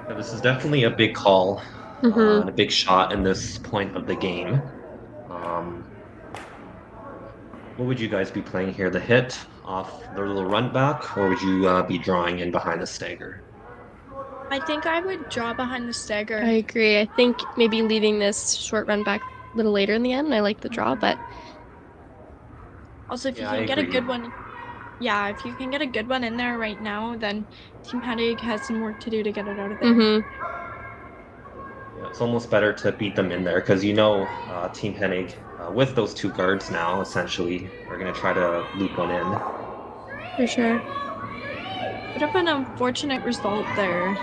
Yeah, this is definitely a big call Mm-hmm. and a big shot in this point of the game. Um, what would you guys be playing here? The hit off the little run back, or would you be drawing in behind the stagger? I think I would draw behind the stagger. I agree. I think maybe leaving this short run back a little later in the end. I like the draw, but Also, if you Yeah, I can get a agree. good one, yeah, if you can get a good one in there right now, then Team Headache has some work to do to get it out of there. mm-hmm. Yeah, it's almost better to beat them in there because Team Hennig, with those two guards now, essentially, are going to try to loop one in. For sure. Bit of an unfortunate result there.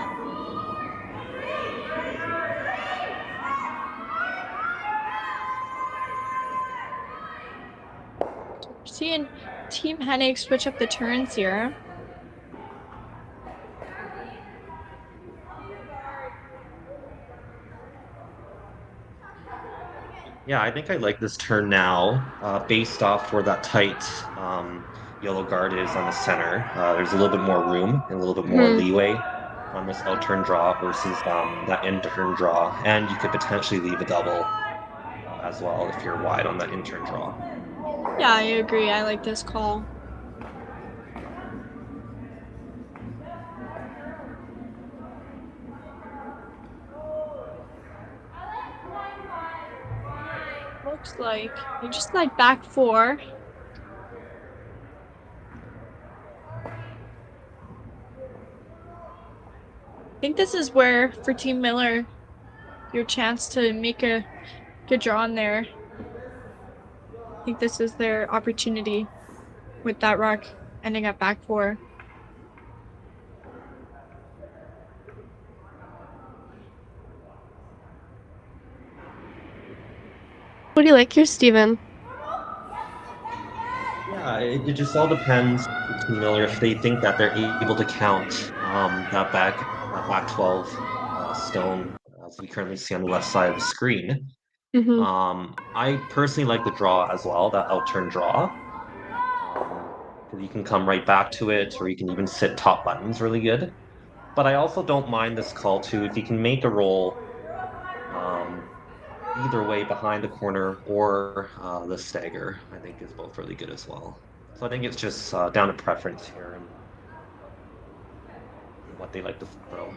Seeing Team Headache switch up the turns here. Yeah, I think I like this turn now, based off where that tight yellow guard is on the center. There's a little bit more room and a little bit more leeway on this out turn draw versus that in turn draw, and you could potentially leave a double as well if you're wide on that in turn draw. Yeah, I agree. I like this call. Looks like they just like back four. I think this is where, for Team Miller, your chance to make a good draw in there. I think this is their opportunity with that rock ending at back four. What do you like here, Steven? Yeah, it just all depends, Team Miller, if they think that they're able to count that back 12 stone, as we currently see on the left side of the screen. Mm-hmm. I personally like the draw as well, that out turn draw. Because you can come right back to it, or you can even sit top buttons really good. But I also don't mind this call too. If you can make a roll either way behind the corner or the stagger, I think is both really good as well. So I think it's just down to preference here and what they like to throw.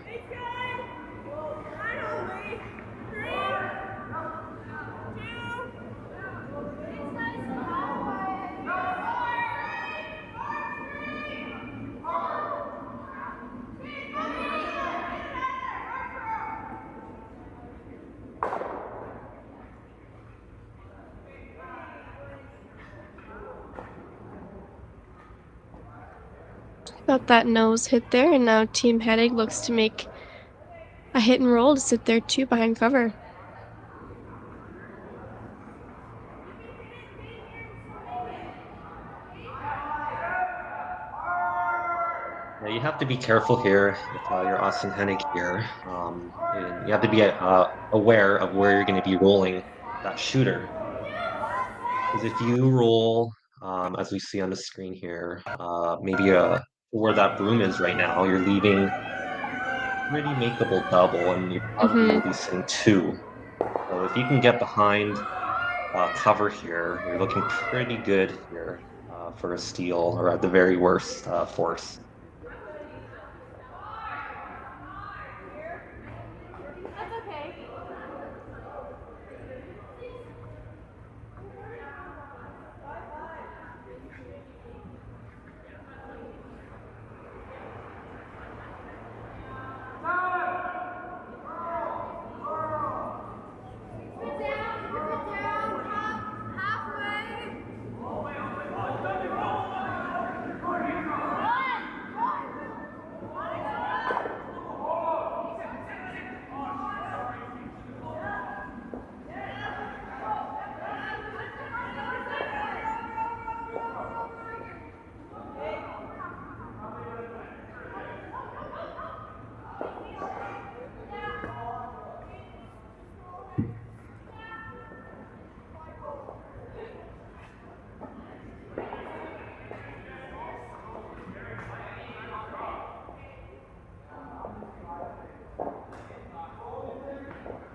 Got that nose hit there, and now Team Headache looks to make a hit and roll to sit there too behind cover. Yeah, you have to be careful here if you're Austin Hennig here. And you have to be aware of where you're going to be rolling that shooter. Because if you roll, as we see on the screen here, maybe where that broom is right now, you're leaving pretty makeable double, and you probably will be sitting two. So if you can get behind cover here, you're looking pretty good here for a steal, or at the very worst, force.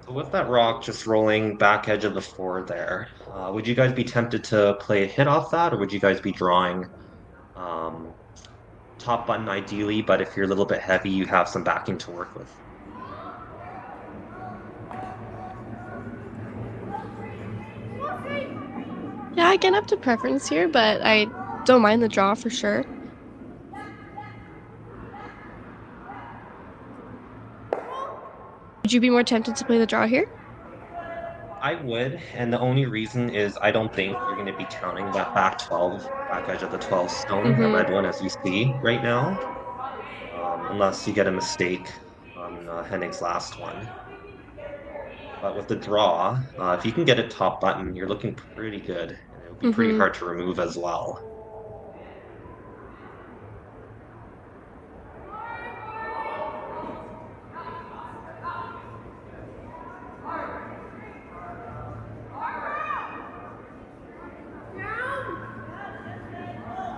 So with that rock just rolling back edge of the 4 there, would you guys be tempted to play a hit off that, or would you guys be drawing um, top button ideally, but if you're a little bit heavy, you have some backing to work with? Yeah, I get up to preference here, but I don't mind the draw for sure. Would you be more tempted to play the draw here? I would, and the only reason is I don't think you're going to be counting that back 12, back edge of the 12 stone, the red one as you see right now, unless you get a mistake on Hennig's last one. But with the draw, if you can get it top button, you're looking pretty good, and it would be pretty hard to remove as well.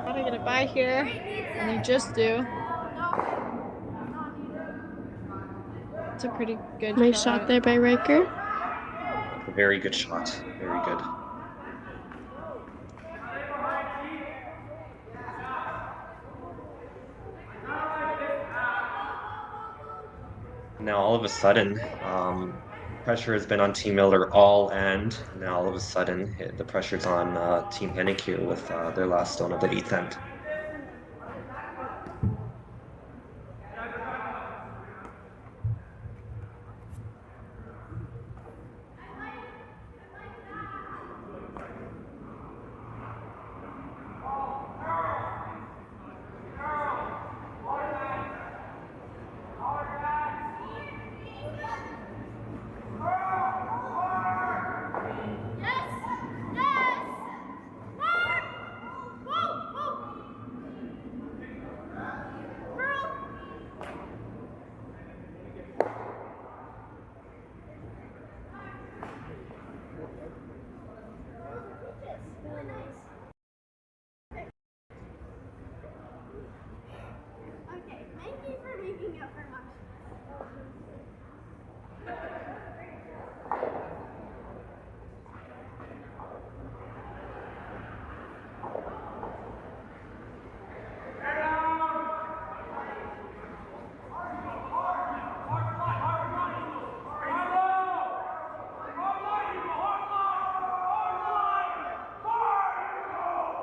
Gotta get a buy here, and they just do. It's a pretty good Nice shot there by Riker. That's a very good shot. Very good. Now all of a sudden, pressure has been on Team Miller all end. Now all of a sudden, the pressure's on Team Hennig here with their last stone of the 8th end.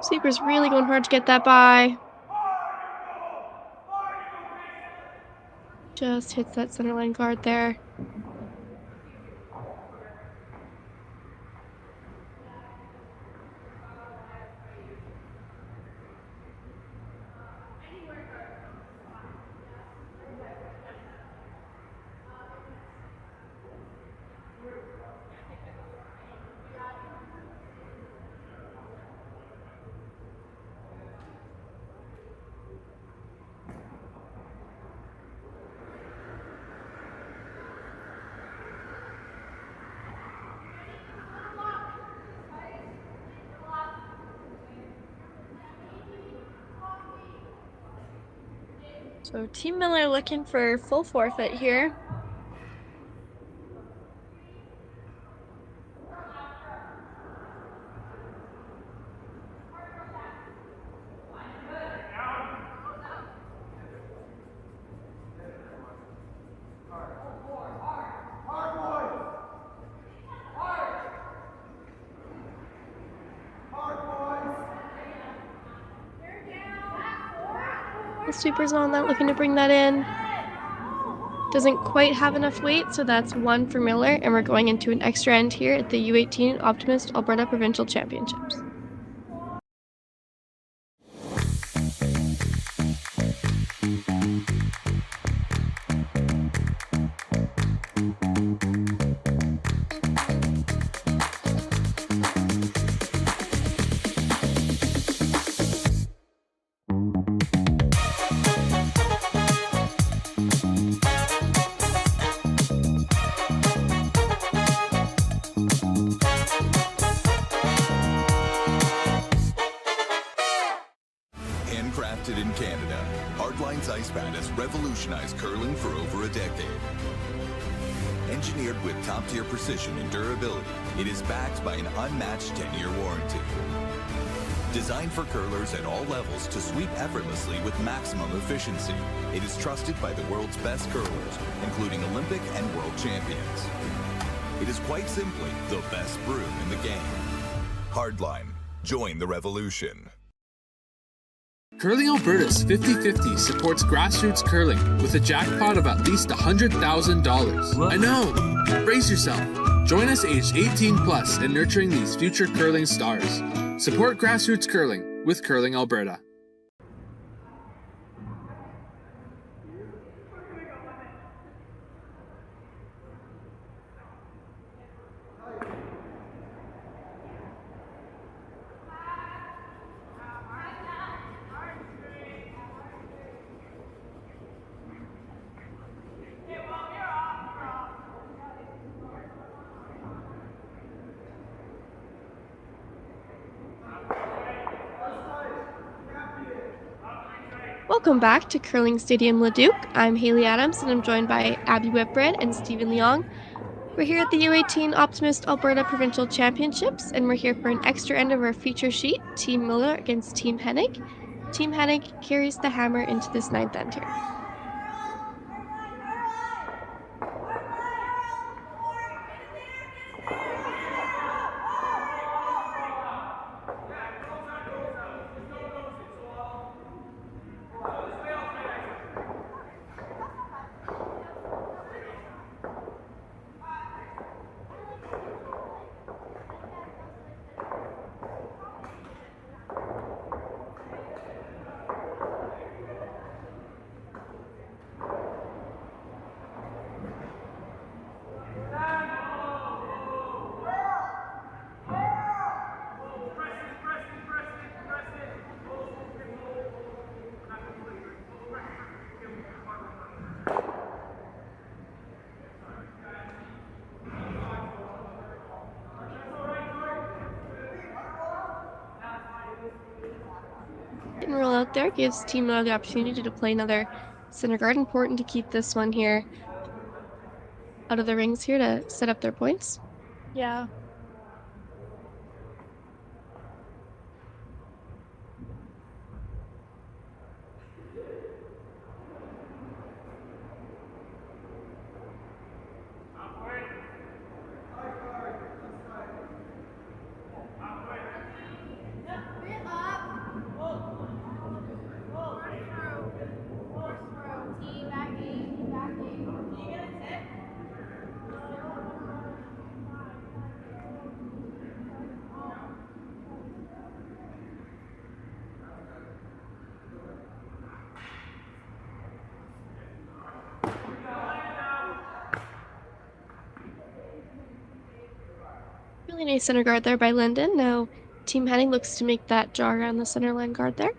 Sweeper's really going hard to get that by. Just hits that centerline guard there. So Team Miller looking for full forfeit here. The sweeper's on that, looking to bring that in. Doesn't quite have enough weight, so that's 1 for Miller, and we're going into an extra end here at the U18 Optimist Alberta Provincial Championships. Handcrafted in Canada, Hardline's ice pad has revolutionized curling for over a decade. Engineered with top-tier precision and durability, it is backed by an unmatched 10-year warranty. Designed for curlers at all levels to sweep effortlessly with maximum efficiency, it is trusted by the world's best curlers, including Olympic and world champions. It is quite simply the best broom in the game. Hardline. Join the revolution. Curling Alberta's 50/50 supports grassroots curling with a jackpot of at least $100,000. I know! Brace yourself. Join us aged 18 plus in nurturing these future curling stars. Support grassroots curling with Curling Alberta. Welcome back to Curling Stadium Leduc. I'm Haley Adams and I'm joined by Abby Whitbread and Stephen Leong. We're here at the U18 Optimist Alberta Provincial Championships and we're here for an extra end of our feature sheet, Team Miller against Team Hennig. Team Hennig carries the hammer into this ninth end here. And roll out there gives Team Miller the opportunity to play another center guard. Important to keep this one here out of the rings here to set up their points. Yeah. Really nice center guard there by Linden. Now Team Hennig looks to make that draw around the center line guard there.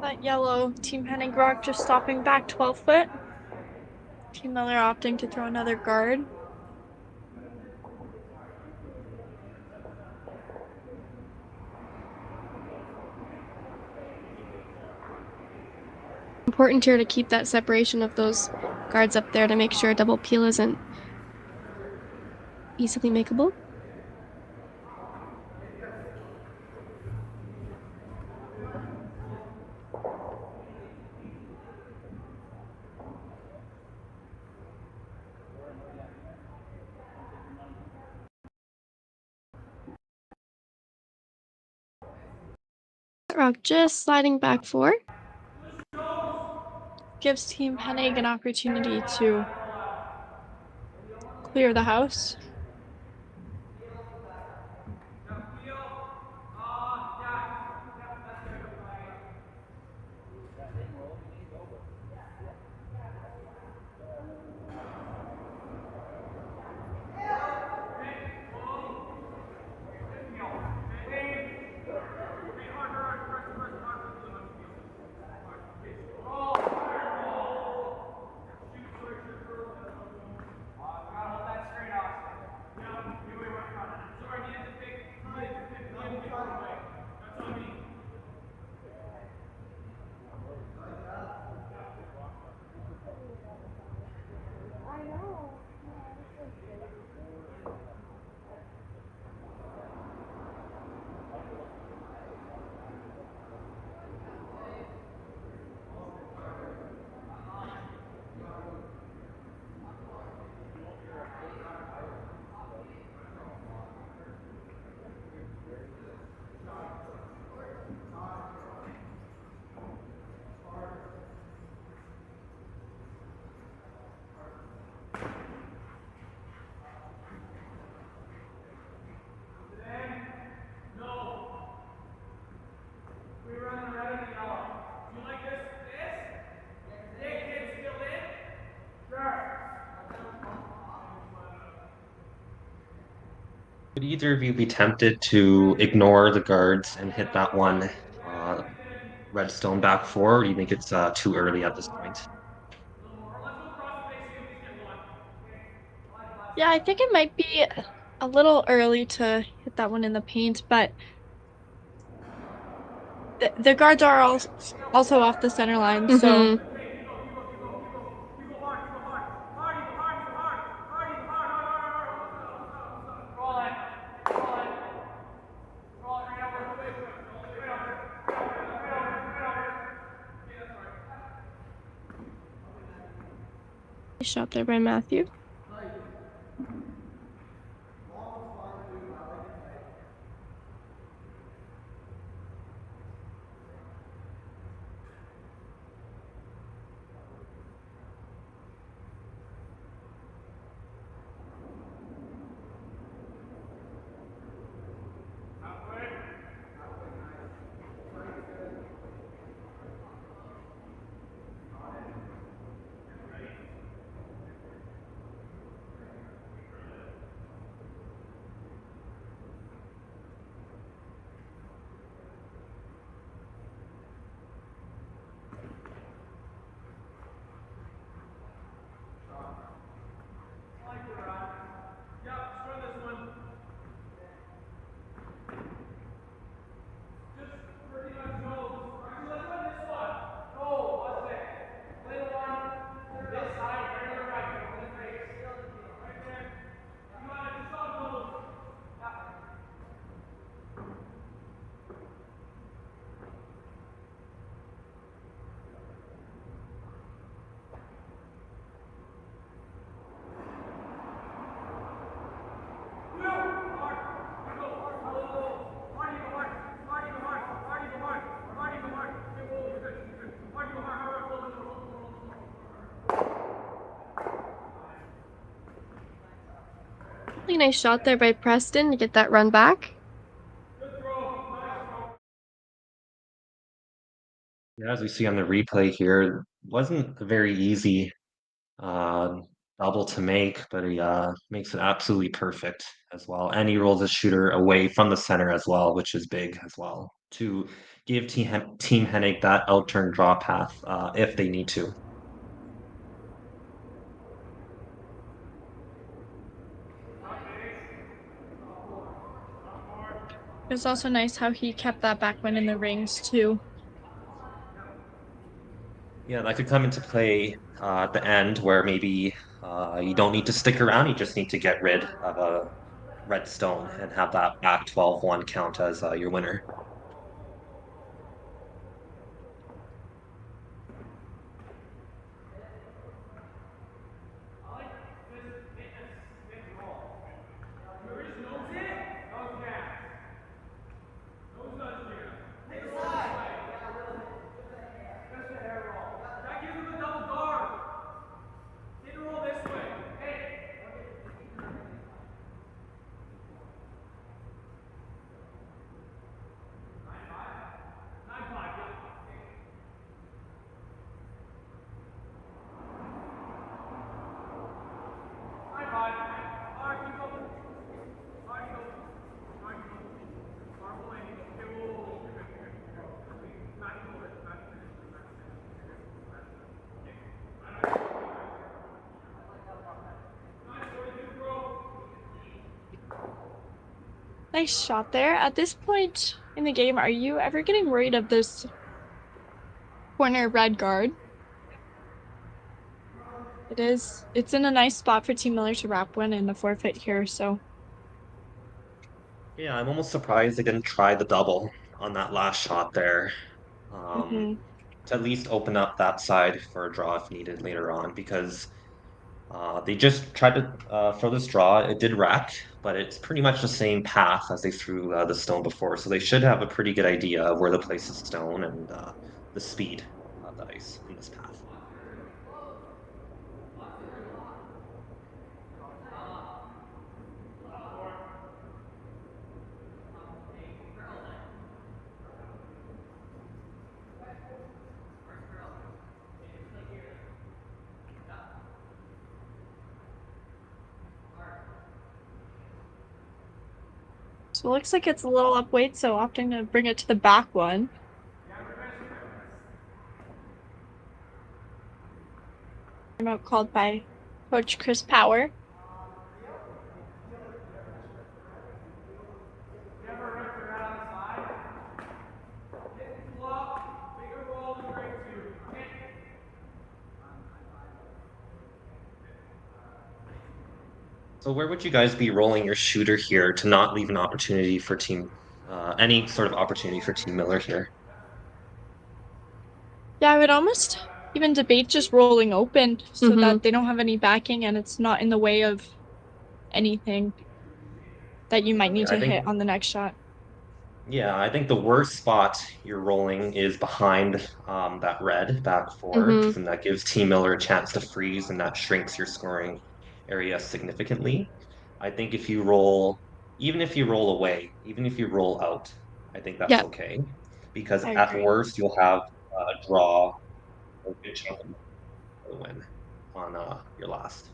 That yellow Team Hennig rock just stopping back 12 foot. Team Miller opting to throw another guard. Important here to keep that separation of those guards up there to make sure a double peel isn't easily makeable. Rock just sliding back 4. Gives Team Hennig an opportunity to clear the house. Would either of you be tempted to ignore the guards and hit that one uh, redstone back four, or do you think it's too early at this point? Yeah, I think it might be a little early to hit that one in the paint, but the guards are also off the center line, so Mm-hmm. Shot there by Matthew. Really nice shot there by Preston to get that run back. Yeah, as we see on the replay here, wasn't a very easy uh, double to make, but he makes it absolutely perfect as well. And he rolls his shooter away from the center as well, which is big as well, to give Team Hennig that outturn draw path if they need to. it was also nice how he kept that back one in the rings too. Yeah, that could come into play at the end where maybe you don't need to stick around, you just need to get rid of a redstone and have that back 12-1 count as your winner. Nice shot there. At this point in the game, are you ever getting worried of this corner red guard? It's in a nice spot for Team Miller to wrap one in the forfeit here, so. Yeah, I'm almost surprised they didn't try the double on that last shot there. To at least open up that side for a draw if needed later on, because they just tried to throw this draw. It did rack, but it's pretty much the same path as they threw the stone before. So they should have a pretty good idea of where to place the stone and the speed of the ice in this path. So it looks like it's a little up weight, so opting to bring it to the back one. Remote called by Coach Chris Power. So where would you guys be rolling your shooter here to not leave an opportunity for any sort of opportunity for Team Miller here? Yeah, I would almost even debate just rolling open so that they don't have any backing and it's not in the way of anything that you might need to hit on the next shot. Yeah, I think the worst spot you're rolling is behind that red back four, because then that gives Team Miller a chance to freeze and that shrinks your scoring area significantly. I think if you roll, even if you roll away, even if you roll out, I think that's okay. Because I at agree. worst, you'll have a draw or a good chunk of the win on your last.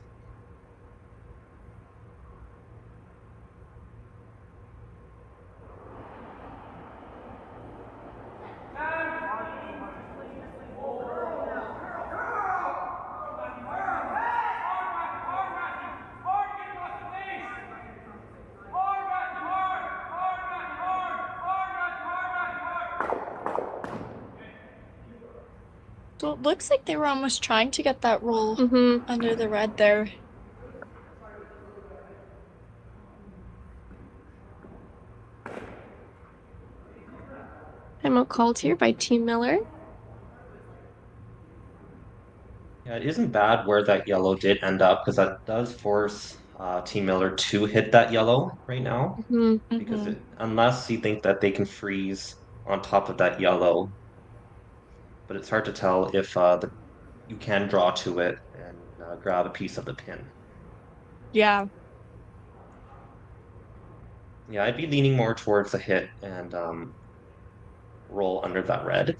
So it looks like they were almost trying to get that roll under the red there. Timeout called here by Team Miller. Yeah, it isn't bad where that yellow did end up, because that does force Team Miller to hit that yellow right now. Because unless you think that they can freeze on top of that yellow, but it's hard to tell if you can draw to it and grab a piece of the pin. Yeah. Yeah, I'd be leaning more towards a hit and roll under that red.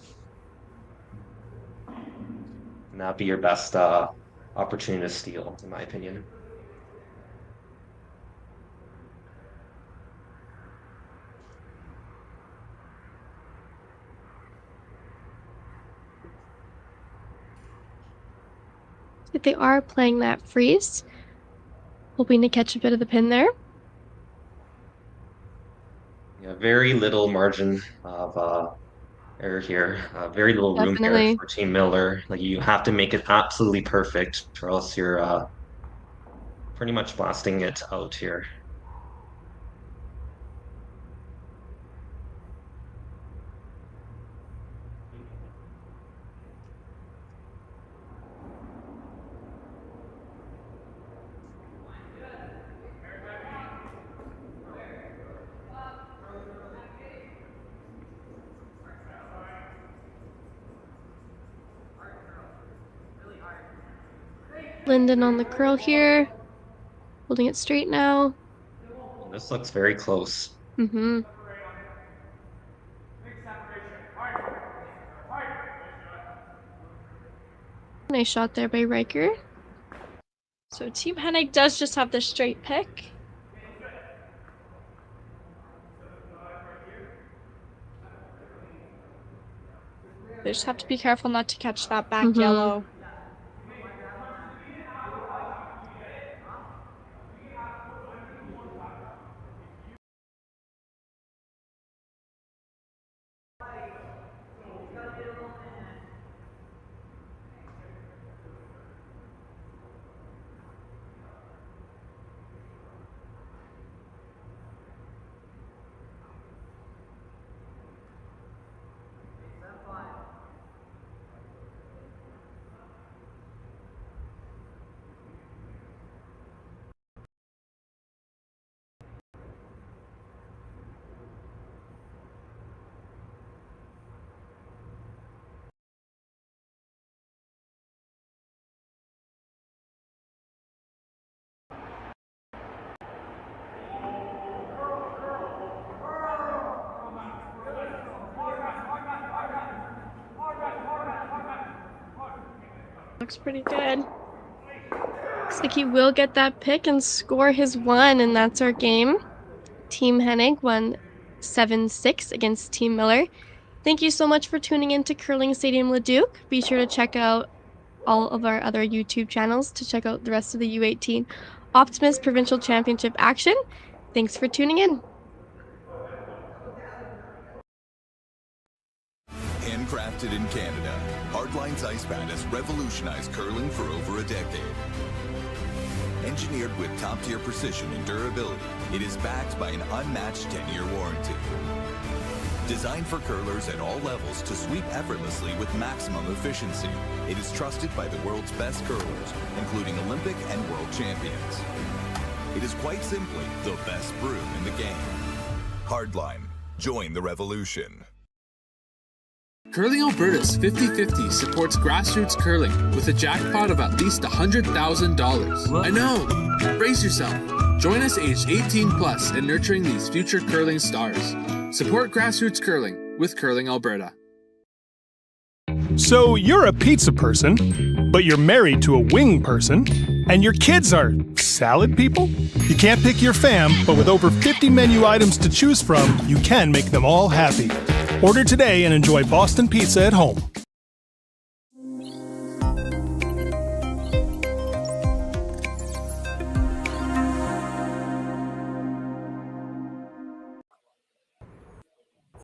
And that'd be your best opportunity to steal, in my opinion. But they are playing that freeze, hoping to catch a bit of the pin there. Yeah, very little margin of error here. Very little room here for Team Miller. Like, you have to make it absolutely perfect, or else you're pretty much blasting it out here. Lyndon on the curl here, holding it straight now. This looks very close. Nice shot there by Riker. So Team Hennig does just have the straight pick. They just have to be careful not to catch that back yellow. Looks pretty good. Looks like he will get that pick and score his one, and that's our game. Team Hennig won 7-6 against Team Miller. Thank you so much for tuning in to Curling Stadium Leduc. Be sure to check out all of our other YouTube channels to check out the rest of the U18 Optimist Provincial Championship action. Thanks for tuning in. Handcrafted in Canada, Hardline's ice pad has revolutionized curling for over a decade. Engineered with top-tier precision and durability, it is backed by an unmatched 10-year warranty. Designed for curlers at all levels to sweep effortlessly with maximum efficiency, it is trusted by the world's best curlers, including Olympic and world champions. It is quite simply the best broom in the game. Hardline. Join the revolution. Curling Alberta's 50-50 supports grassroots curling with a jackpot of at least $100,000. I know! Brace yourself. Join us aged 18 plus in nurturing these future curling stars. Support grassroots curling with Curling Alberta. So you're a pizza person, but you're married to a wing person, and your kids are salad people? You can't pick your fam, but with over 50 menu items to choose from, you can make them all happy. Order today and enjoy Boston Pizza at home.